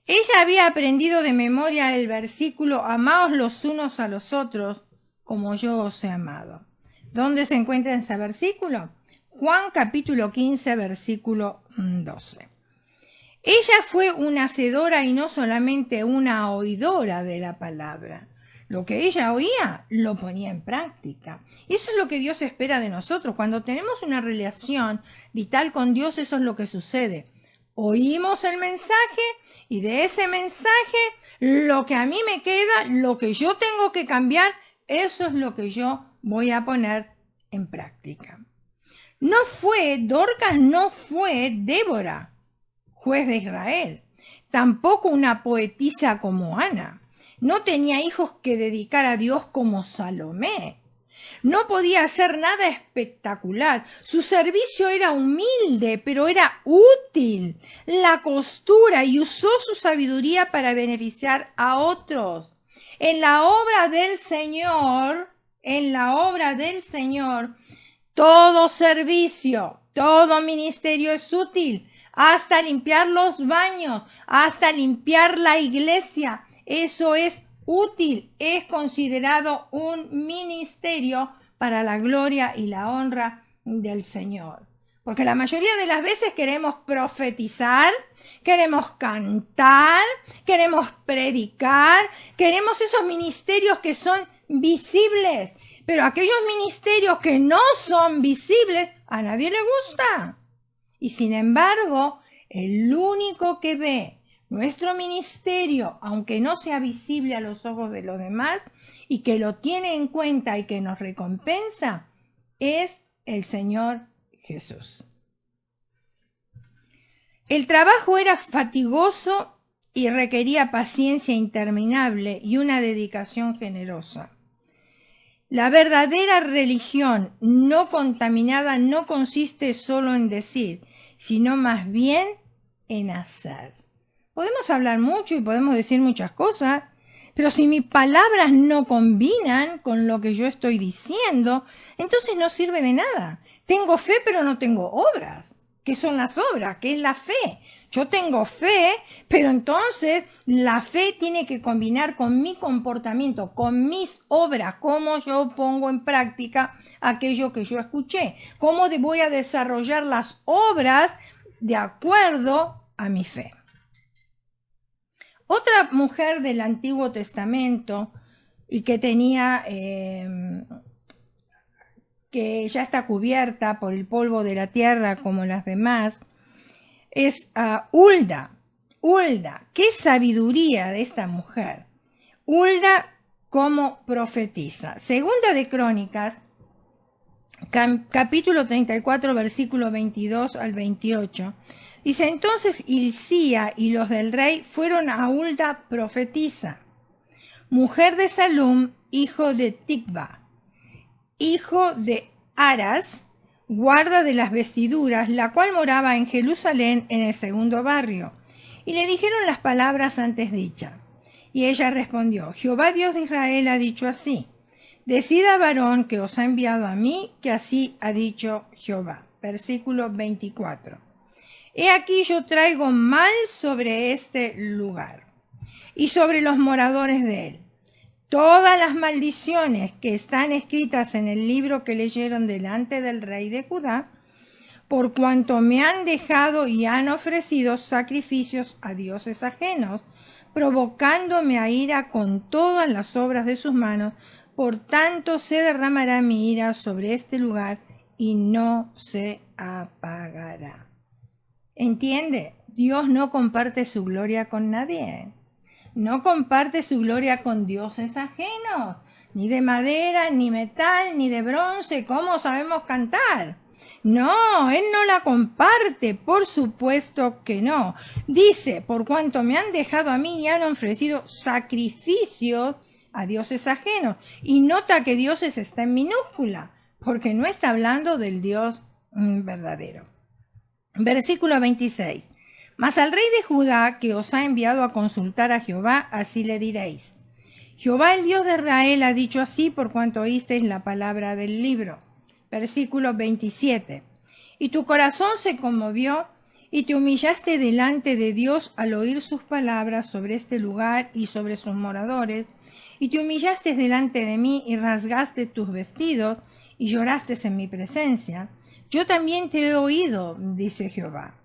Ella había aprendido de memoria el versículo: amaos los unos a los otros como yo os he amado. ¿Dónde se encuentra ese versículo? Juan capítulo 15, versículo 12. Ella fue una hacedora y no solamente una oidora de la palabra. Lo que ella oía, lo ponía en práctica. Y eso es lo que Dios espera de nosotros. Cuando tenemos una relación vital con Dios, eso es lo que sucede. Oímos el mensaje y de ese mensaje, lo que a mí me queda, lo que yo tengo que cambiar, eso es lo que yo voy a poner en práctica. Dorcas no fue Débora, juez de Israel, tampoco una poetisa como Ana. No tenía hijos que dedicar a Dios como Salomé. No podía hacer nada espectacular. Su servicio era humilde, pero era útil. La costura y usó su sabiduría para beneficiar a otros. En la obra del Señor, todo servicio, todo ministerio es útil. Hasta limpiar los baños, hasta limpiar la iglesia. Eso es útil, es considerado un ministerio para la gloria y la honra del Señor. Porque la mayoría de las veces queremos profetizar, queremos cantar, queremos predicar, queremos esos ministerios que son visibles. Pero aquellos ministerios que no son visibles, a nadie le gusta. Y sin embargo, el único que ve Nuestro ministerio, aunque no sea visible a los ojos de los demás y que lo tiene en cuenta y que nos recompensa, es el Señor Jesús. El trabajo era fatigoso y requería paciencia interminable y una dedicación generosa. La verdadera religión no contaminada no consiste solo en decir, sino más bien en hacer. Podemos hablar mucho y podemos decir muchas cosas, pero si mis palabras no combinan con lo que yo estoy diciendo, entonces no sirve de nada. Tengo fe, pero no tengo obras. ¿Qué son las obras? ¿Qué es la fe? Yo tengo fe, pero entonces la fe tiene que combinar con mi comportamiento, con mis obras, cómo yo pongo en práctica aquello que yo escuché, cómo voy a desarrollar las obras de acuerdo a mi fe. Otra mujer del Antiguo Testamento y que tenía, que ya está cubierta por el polvo de la tierra como las demás, es Hulda. Hulda, qué sabiduría de esta mujer. Hulda como profetiza. Segunda de Crónicas, capítulo 34, versículo 22 al 28. Dice, entonces Hilcía y los del rey fueron a Hulda profetisa, mujer de Salum, hijo de Tikva, hijo de Aras, guarda de las vestiduras, la cual moraba en Jerusalén en el segundo barrio. Y le dijeron las palabras antes dichas. Y ella respondió, Jehová Dios de Israel ha dicho así, decida varón que os ha enviado a mí, que así ha dicho Jehová. Versículo 24. He aquí yo traigo mal sobre este lugar y sobre los moradores de él. Todas las maldiciones que están escritas en el libro que leyeron delante del rey de Judá, por cuanto me han dejado y han ofrecido sacrificios a dioses ajenos, provocándome a ira con todas las obras de sus manos, por tanto se derramará mi ira sobre este lugar y no se apagará. ¿Entiende? Dios no comparte su gloria con nadie. No comparte su gloria con dioses ajenos, ni de madera, ni metal, ni de bronce. ¿Cómo sabemos cantar? No, Él no la comparte, por supuesto que no. Dice, por cuanto me han dejado a mí y han ofrecido sacrificios a dioses ajenos. Y nota que dioses está en minúscula, porque no está hablando del Dios verdadero. Versículo 26. Mas al rey de Judá, que os ha enviado a consultar a Jehová, así le diréis. Jehová el Dios de Israel ha dicho así por cuanto oísteis la palabra del libro. Versículo 27. Y tu corazón se conmovió y te humillaste delante de Dios al oír sus palabras sobre este lugar y sobre sus moradores, y te humillaste delante de mí y rasgaste tus vestidos y lloraste en mi presencia. Yo también te he oído, dice Jehová.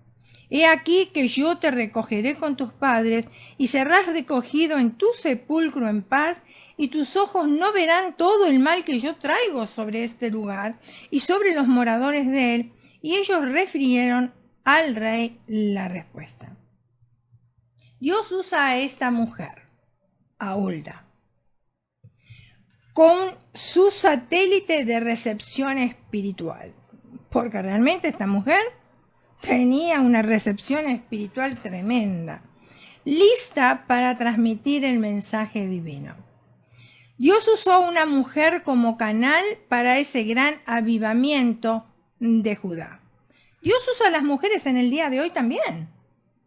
He aquí que yo te recogeré con tus padres, y serás recogido en tu sepulcro en paz, y tus ojos no verán todo el mal que yo traigo sobre este lugar, y sobre los moradores de él. Y ellos refirieron al rey la respuesta. Dios usa a esta mujer, a Hulda, con su satélite de recepción espiritual. Porque realmente esta mujer tenía una recepción espiritual tremenda, lista para transmitir el mensaje divino. Dios usó una mujer como canal para ese gran avivamiento de Judá. Dios usa a las mujeres en el día de hoy también.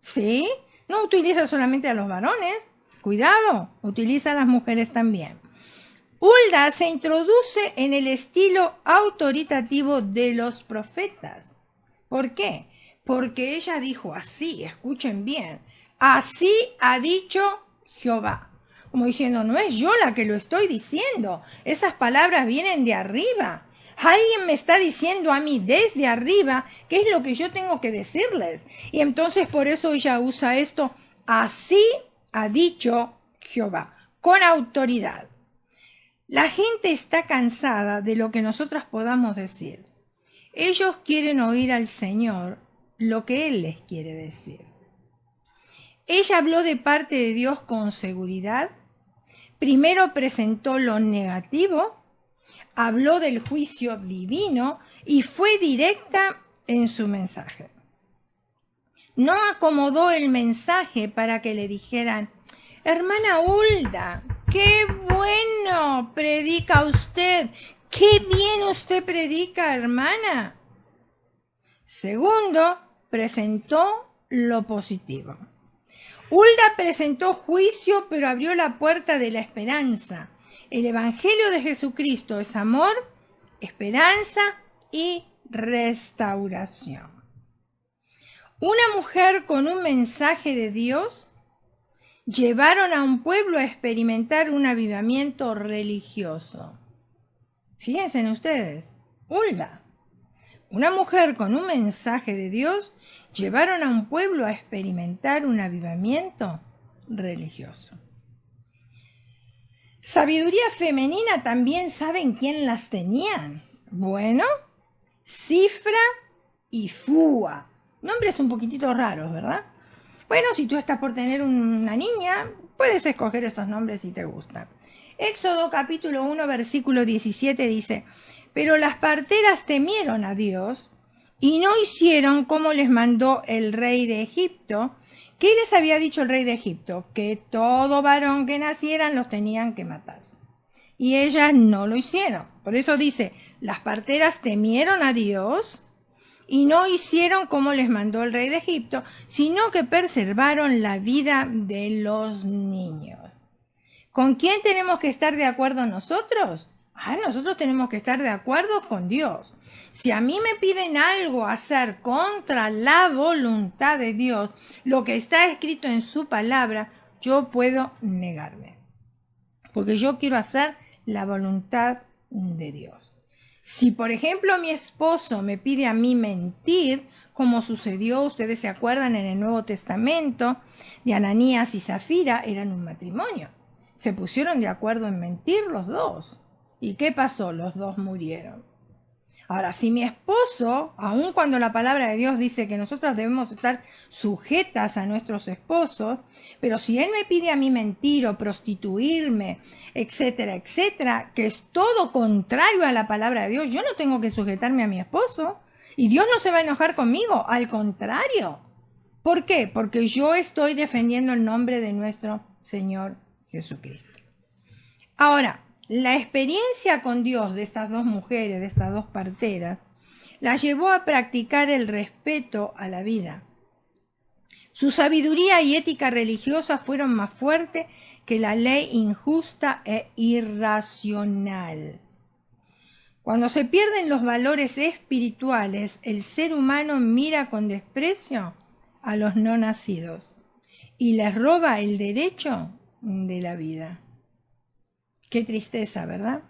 ¿Sí? No utiliza solamente a los varones. Cuidado, utiliza a las mujeres también. Hulda se introduce en el estilo autoritativo de los profetas. ¿Por qué? Porque ella dijo así, escuchen bien, así ha dicho Jehová. Como diciendo, no es yo la que lo estoy diciendo, esas palabras vienen de arriba. Alguien me está diciendo a mí desde arriba qué es lo que yo tengo que decirles. Y entonces por eso ella usa esto, así ha dicho Jehová, con autoridad. La gente está cansada de lo que nosotras podamos decir. Ellos quieren oír al Señor lo que Él les quiere decir. Ella habló de parte de Dios con seguridad. Primero presentó lo negativo, habló del juicio divino y fue directa en su mensaje. No acomodó el mensaje para que le dijeran: hermana Hulda, qué bueno predica usted, qué bien usted predica, hermana. Segundo, presentó lo positivo. Hulda presentó juicio, pero abrió la puerta de la esperanza. El Evangelio de Jesucristo es amor, esperanza y restauración. Una mujer con un mensaje de Dios llevaron a un pueblo a experimentar un avivamiento religioso. Fíjense en ustedes, Hulda, una mujer con un mensaje de Dios, llevaron a un pueblo a experimentar un avivamiento religioso. Sabiduría femenina, también saben quién las tenían. Bueno, Cifra y Fúa. Nombres un poquitito raros, ¿verdad? Bueno, si tú estás por tener una niña, puedes escoger estos nombres si te gustan. Éxodo capítulo 1, versículo 17 dice: pero las parteras temieron a Dios y no hicieron como les mandó el rey de Egipto. ¿Qué les había dicho el rey de Egipto? Que todo varón que nacieran los tenían que matar. Y ellas no lo hicieron. Por eso dice, las parteras temieron a Dios y no hicieron como les mandó el rey de Egipto, sino que preservaron la vida de los niños. ¿Con quién tenemos que estar de acuerdo nosotros? Nosotros tenemos que estar de acuerdo con Dios. Si a mí me piden algo hacer contra la voluntad de Dios, lo que está escrito en su palabra, yo puedo negarme. Porque yo quiero hacer la voluntad de Dios. Si, por ejemplo, mi esposo me pide a mí mentir, como sucedió, ustedes se acuerdan, en el Nuevo Testamento, de Ananías y Zafira, eran un matrimonio. Se pusieron de acuerdo en mentir los dos. ¿Y qué pasó? Los dos murieron. Ahora, si mi esposo, aun cuando la palabra de Dios dice que nosotras debemos estar sujetas a nuestros esposos, pero si él me pide a mí mentir o prostituirme, etcétera, etcétera, que es todo contrario a la palabra de Dios, yo no tengo que sujetarme a mi esposo y Dios no se va a enojar conmigo, al contrario. ¿Por qué? Porque yo estoy defendiendo el nombre de nuestro Señor Jesucristo. Ahora, la experiencia con Dios de estas dos mujeres, de estas dos parteras, la llevó a practicar el respeto a la vida. Su sabiduría y ética religiosa fueron más fuertes que la ley injusta e irracional. Cuando se pierden los valores espirituales, el ser humano mira con desprecio a los no nacidos y les roba el derecho de la vida. Qué tristeza, ¿verdad?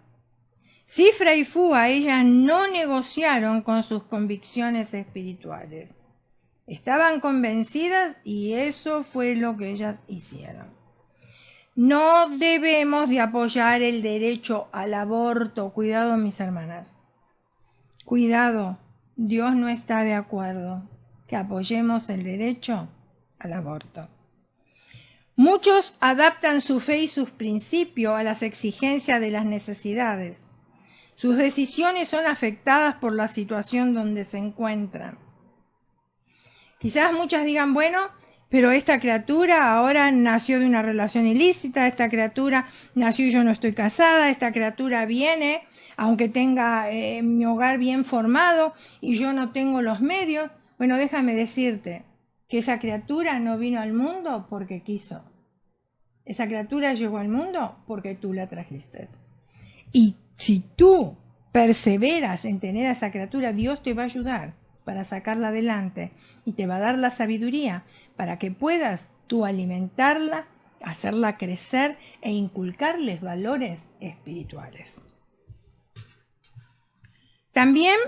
Cifra y Fúa, ellas no negociaron con sus convicciones espirituales. Estaban convencidas y eso fue lo que ellas hicieron. No debemos de apoyar el derecho al aborto. Cuidado, mis hermanas. Cuidado, Dios no está de acuerdo que apoyemos el derecho al aborto. Muchos adaptan su fe y sus principios a las exigencias de las necesidades. Sus decisiones son afectadas por la situación donde se encuentran. Quizás muchas digan, bueno, pero esta criatura ahora nació de una relación ilícita, esta criatura nació y yo no estoy casada, esta criatura viene, aunque tenga mi hogar bien formado y yo no tengo los medios. Bueno, déjame decirte que esa criatura no vino al mundo porque quiso. Esa criatura llegó al mundo porque tú la trajiste. Y si tú perseveras en tener a esa criatura, Dios te va a ayudar para sacarla adelante y te va a dar la sabiduría para que puedas tú alimentarla, hacerla crecer e inculcarles valores espirituales. También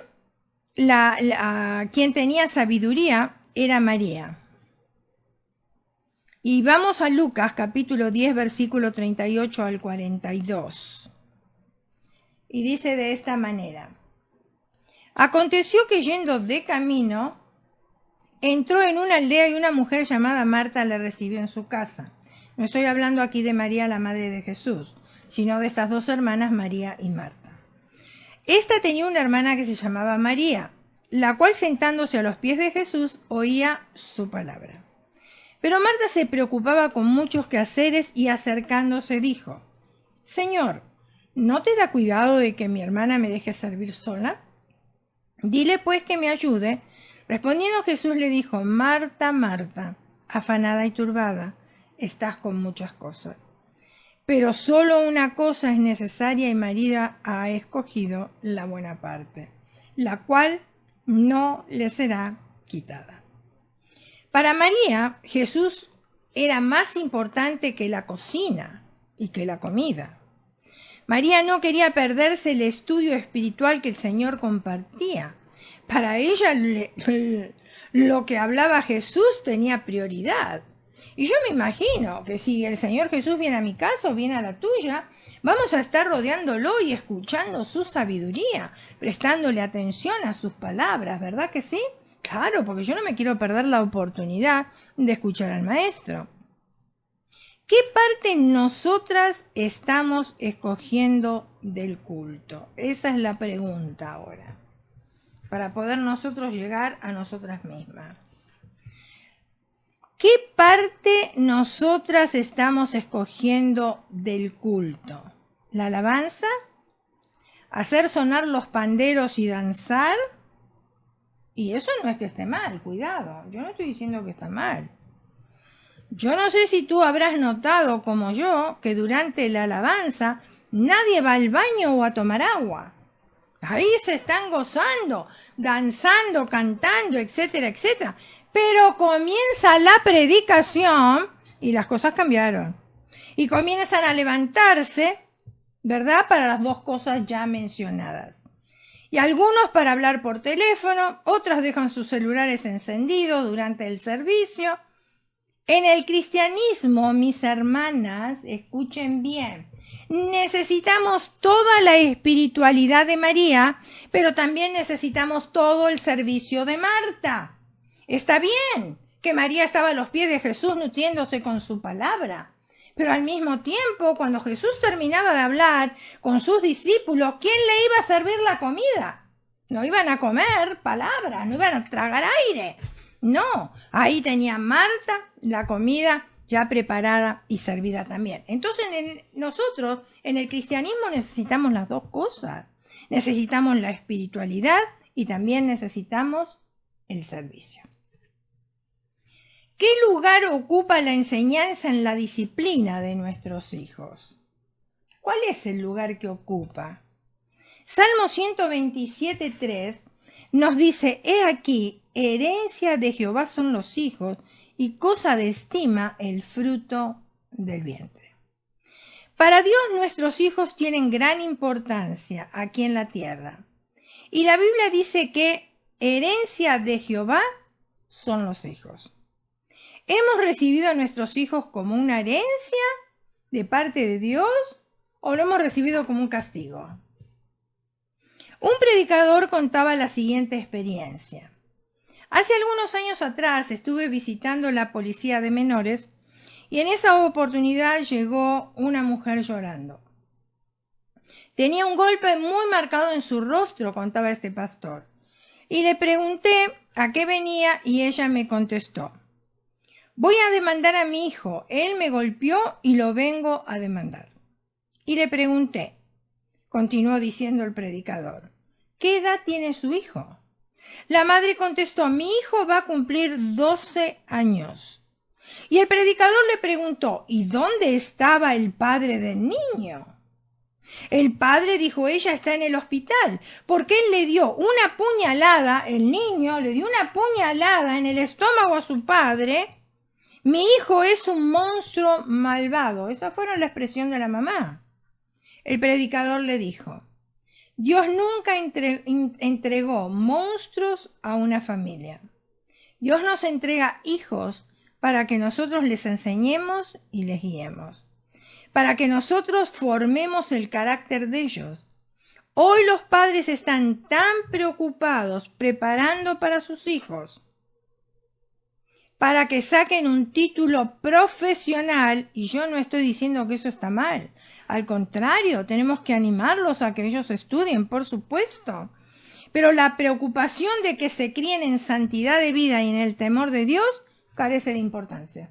quien tenía sabiduría era María. Y vamos a Lucas capítulo 10, versículo 38 al 42. Y dice de esta manera: aconteció que yendo de camino, entró en una aldea y una mujer llamada Marta le recibió en su casa. No estoy hablando aquí de María, la madre de Jesús, sino de estas dos hermanas, María y Marta. Esta tenía una hermana que se llamaba María, la cual sentándose a los pies de Jesús oía su palabra. Pero Marta se preocupaba con muchos quehaceres y acercándose dijo: Señor, ¿no te da cuidado de que mi hermana me deje servir sola? Dile pues que me ayude. Respondiendo Jesús le dijo: Marta, Marta, afanada y turbada, estás con muchas cosas. Pero solo una cosa es necesaria y María ha escogido la buena parte, la cual no le será quitada. Para María, Jesús era más importante que la cocina y que la comida. María no quería perderse el estudio espiritual que el Señor compartía. Para ella lo que hablaba Jesús tenía prioridad. Y yo me imagino que si el Señor Jesús viene a mi casa o viene a la tuya, vamos a estar rodeándolo y escuchando su sabiduría, prestándole atención a sus palabras, ¿verdad que sí? Claro, porque yo no me quiero perder la oportunidad de escuchar al Maestro. ¿Qué parte nosotras estamos escogiendo del culto? Esa es la pregunta ahora, para poder nosotros llegar a nosotras mismas. ¿Qué parte nosotras estamos escogiendo del culto? ¿La alabanza? ¿Hacer sonar los panderos y danzar? Y eso no es que esté mal, cuidado, yo no estoy diciendo que está mal. Yo no sé si tú habrás notado, como yo, que durante la alabanza nadie va al baño o a tomar agua. Ahí se están gozando, danzando, cantando, etcétera, etcétera. Pero comienza la predicación y las cosas cambiaron. Y comienzan a levantarse, ¿verdad? Para las dos cosas ya mencionadas. Y algunos para hablar por teléfono, otras dejan sus celulares encendidos durante el servicio. En el cristianismo, mis hermanas, escuchen bien, necesitamos toda la espiritualidad de María, pero también necesitamos todo el servicio de Marta. Está bien que María estaba a los pies de Jesús nutriéndose con su palabra, pero al mismo tiempo, cuando Jesús terminaba de hablar con sus discípulos, ¿quién le iba a servir la comida? No iban a comer palabras, no iban a tragar aire. No, ahí tenía Marta la comida ya preparada y servida también. Entonces nosotros en el cristianismo necesitamos las dos cosas. Necesitamos la espiritualidad y también necesitamos el servicio. ¿Qué lugar ocupa la enseñanza en la disciplina de nuestros hijos? ¿Cuál es el lugar que ocupa? Salmo 127:3 nos dice: He aquí, herencia de Jehová son los hijos, y cosa de estima el fruto del vientre. Para Dios nuestros hijos tienen gran importancia aquí en la tierra. Y la Biblia dice que herencia de Jehová son los hijos. ¿Hemos recibido a nuestros hijos como una herencia de parte de Dios o lo hemos recibido como un castigo? Un predicador contaba la siguiente experiencia. Hace algunos años atrás estuve visitando la policía de menores y en esa oportunidad llegó una mujer llorando. Tenía un golpe muy marcado en su rostro, contaba este pastor, y le pregunté a qué venía y ella me contestó: voy a demandar a mi hijo, él me golpeó y lo vengo a demandar. Y le pregunté, continuó diciendo el predicador, ¿qué edad tiene su hijo? La madre contestó: mi hijo va a cumplir 12 años. Y el predicador le preguntó: ¿y dónde estaba el padre del niño? El padre, dijo ella, está en el hospital, porque él le dio una puñalada, el niño le dio una puñalada en el estómago a su padre. Mi hijo es un monstruo malvado. Esa fue la expresión de la mamá. El predicador le dijo: Dios nunca entregó monstruos a una familia. Dios nos entrega hijos para que nosotros les enseñemos y les guiemos, para que nosotros formemos el carácter de ellos. Hoy los padres están tan preocupados preparando para sus hijos para que saquen un título profesional, y yo no estoy diciendo que eso está mal. Al contrario, tenemos que animarlos a que ellos estudien, por supuesto. Pero la preocupación de que se críen en santidad de vida y en el temor de Dios carece de importancia.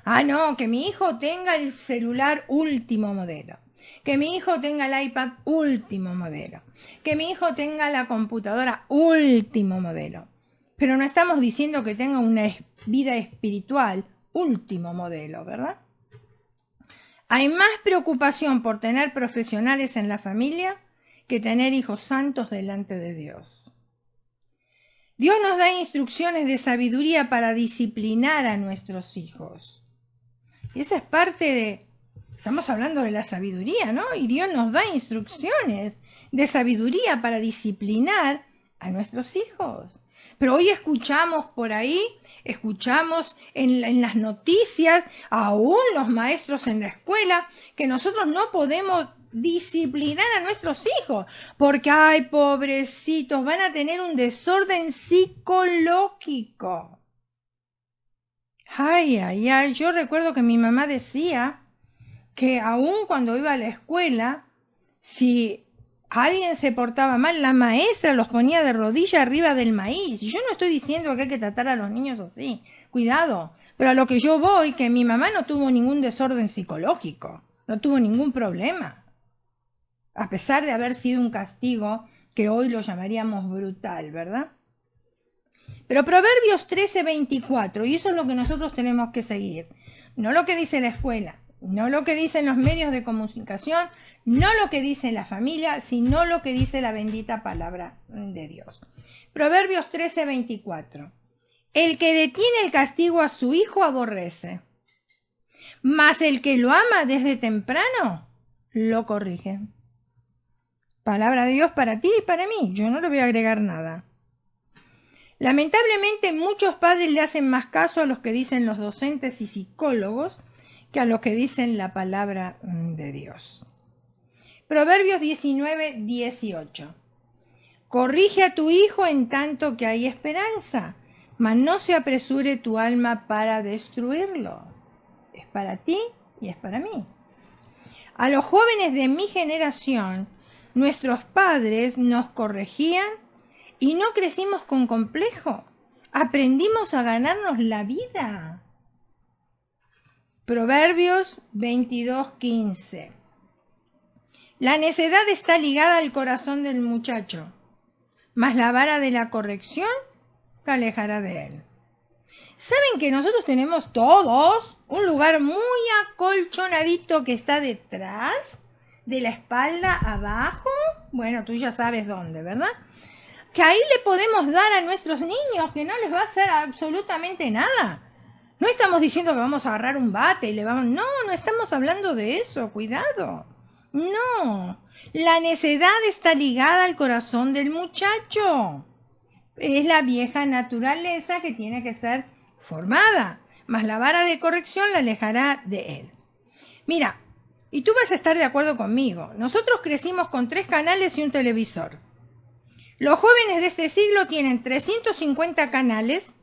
Ah, no, que mi hijo tenga el celular último modelo, que mi hijo tenga el iPad último modelo, que mi hijo tenga la computadora último modelo. Pero no estamos diciendo que tenga una vida espiritual último modelo, ¿verdad? Hay más preocupación por tener profesionales en la familia que tener hijos santos delante de Dios. Dios nos da instrucciones de sabiduría para disciplinar a nuestros hijos. Y esa es parte de... Estamos hablando de la sabiduría, ¿no? Y Dios nos da instrucciones de sabiduría para disciplinar a nuestros hijos. Pero hoy escuchamos por ahí, escuchamos en las noticias, aún los maestros en la escuela, que nosotros no podemos disciplinar a nuestros hijos, porque, ay, pobrecitos, van a tener un desorden psicológico. Ay, ay, ay, yo recuerdo que mi mamá decía que aún cuando iba a la escuela, si alguien se portaba mal, la maestra los ponía de rodilla arriba del maíz. Y yo no estoy diciendo que hay que tratar a los niños así, cuidado, pero a lo que yo voy, que mi mamá no tuvo ningún desorden psicológico, no tuvo ningún problema, a pesar de haber sido un castigo que hoy lo llamaríamos brutal, ¿verdad? Pero Proverbios 13:24, y eso es lo que nosotros tenemos que seguir, no lo que dice la escuela, no lo que dicen los medios de comunicación, no lo que dice la familia, sino lo que dice la bendita palabra de Dios. Proverbios 13:24. El que detiene el castigo a su hijo aborrece, mas el que lo ama desde temprano lo corrige. Palabra de Dios para ti y para mí. Yo no le voy a agregar nada. Lamentablemente muchos padres le hacen más caso a los que dicen los docentes y psicólogos que a lo que dicen la palabra de Dios. Proverbios 19:18. Corrige a tu hijo en tanto que hay esperanza, mas no se apresure tu alma para destruirlo. Es para ti y es para mí. A los jóvenes de mi generación, nuestros padres nos corregían y no crecimos con complejo. Aprendimos a ganarnos la vida. Proverbios 22:15. La necedad está ligada al corazón del muchacho, mas la vara de la corrección la alejará de él. ¿Saben que nosotros tenemos todos un lugar muy acolchonadito que está detrás de la espalda abajo? Bueno, tú ya sabes dónde, ¿verdad? Que ahí le podemos dar a nuestros niños, que no les va a hacer absolutamente nada. No estamos diciendo que vamos a agarrar un bate y le vamos... No, no estamos hablando de eso, cuidado. No, la necedad está ligada al corazón del muchacho. Es la vieja naturaleza que tiene que ser formada, mas la vara de corrección la alejará de él. Mira, y tú vas a estar de acuerdo conmigo, nosotros crecimos con 3 canales y un televisor. Los jóvenes de este siglo tienen 350 canales,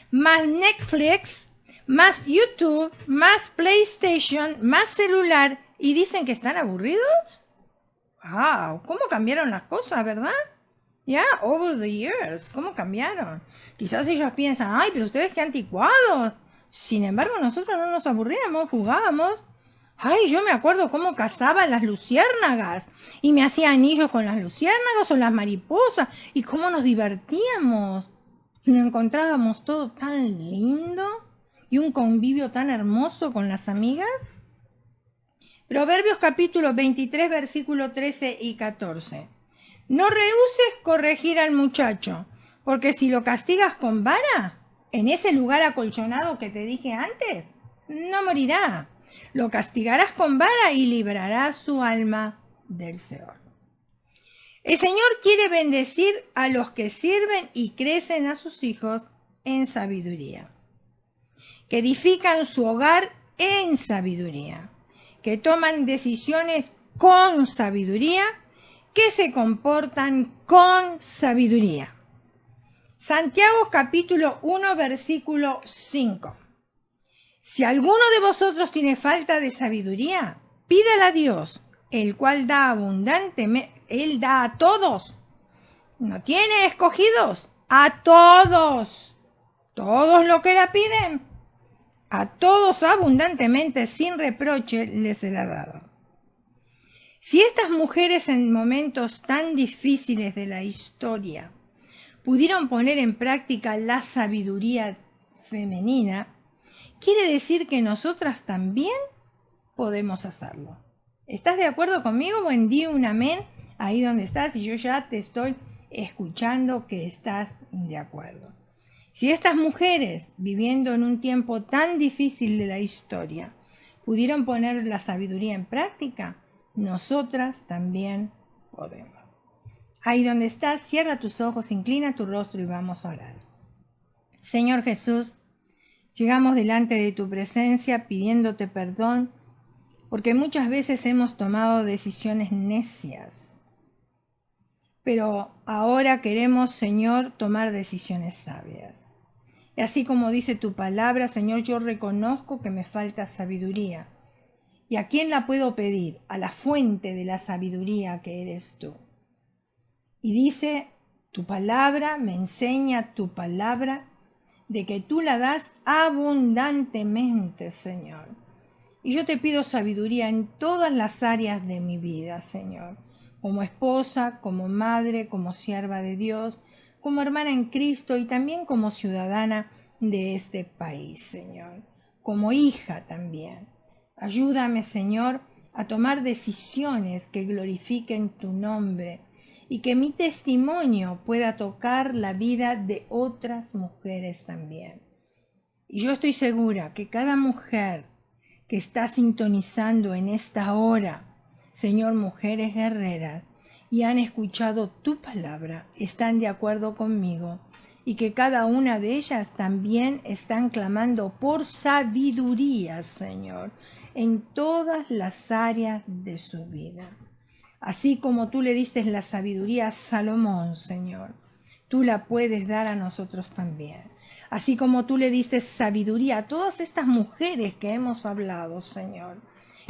más Netflix, más YouTube, más PlayStation, más celular, y dicen que están aburridos. ¡Wow! ¿Cómo cambiaron las cosas, verdad? Ya, over the years, ¿cómo cambiaron? Quizás ellos piensan, ay, pero ustedes qué anticuados. Sin embargo, nosotros no nos aburríamos, jugábamos. Ay, yo me acuerdo cómo cazaba las luciérnagas y me hacía anillos con las luciérnagas o las mariposas y cómo nos divertíamos. Y nos encontrábamos todo tan lindo y un convivio tan hermoso con las amigas. Proverbios capítulo 23, versículo 13 y 14. No rehuses corregir al muchacho, porque si lo castigas con vara, en ese lugar acolchonado que te dije antes, no morirá. Lo castigarás con vara y librarás su alma del Seol. El Señor quiere bendecir a los que sirven y crecen a sus hijos en sabiduría, que edifican su hogar en sabiduría, que toman decisiones con sabiduría, que se comportan con sabiduría. Santiago capítulo 1 versículo 5. Si alguno de vosotros tiene falta de sabiduría, pídala a Dios, el cual da abundantemente, Él da a todos. No tiene escogidos, a todos. Todos lo que la piden, a todos abundantemente, sin reproche, les será dado. Si estas mujeres en momentos tan difíciles de la historia pudieron poner en práctica la sabiduría femenina, quiere decir que nosotras también podemos hacerlo. ¿Estás de acuerdo conmigo? Buen día, un amén, ahí donde estás, y yo ya te estoy escuchando que estás de acuerdo. Si estas mujeres, viviendo en un tiempo tan difícil de la historia, pudieron poner la sabiduría en práctica, nosotras también podemos. Ahí donde estás, cierra tus ojos, inclina tu rostro y vamos a orar. Señor Jesús, llegamos delante de tu presencia pidiéndote perdón, porque muchas veces hemos tomado decisiones necias. Pero ahora queremos, Señor, tomar decisiones sabias. Y así como dice tu palabra, Señor, yo reconozco que me falta sabiduría. ¿Y a quién la puedo pedir? A la fuente de la sabiduría que eres tú. Y dice tu palabra, me enseña tu palabra, de que tú la das abundantemente, Señor. Y yo te pido sabiduría en todas las áreas de mi vida, Señor. Como esposa, como madre, como sierva de Dios, como hermana en Cristo y también como ciudadana de este país, Señor. Como hija también. Ayúdame, Señor, a tomar decisiones que glorifiquen tu nombre y que mi testimonio pueda tocar la vida de otras mujeres también. Y yo estoy segura que cada mujer que está sintonizando en esta hora, Señor, mujeres guerreras, y han escuchado tu palabra, están de acuerdo conmigo, y que cada una de ellas también están clamando por sabiduría, Señor, en todas las áreas de su vida. Así como tú le diste la sabiduría a Salomón, Señor, tú la puedes dar a nosotros también. Así como tú le diste sabiduría a todas estas mujeres que hemos hablado, Señor,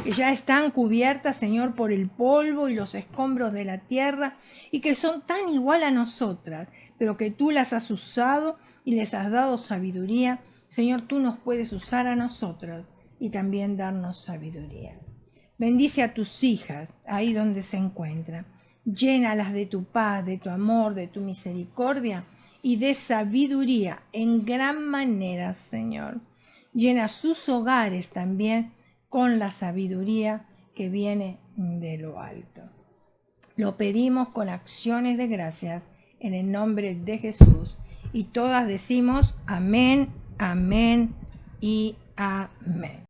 que ya están cubiertas, Señor, por el polvo y los escombros de la tierra, y que son tan igual a nosotras, pero que tú las has usado y les has dado sabiduría. Señor, tú nos puedes usar a nosotras y también darnos sabiduría. Bendice a tus hijas ahí donde se encuentran. Llénalas de tu paz, de tu amor, de tu misericordia y de sabiduría en gran manera, Señor. Llena sus hogares también con la sabiduría que viene de lo alto. Lo pedimos con acciones de gracias en el nombre de Jesús. Y todas decimos amén, amén y amén.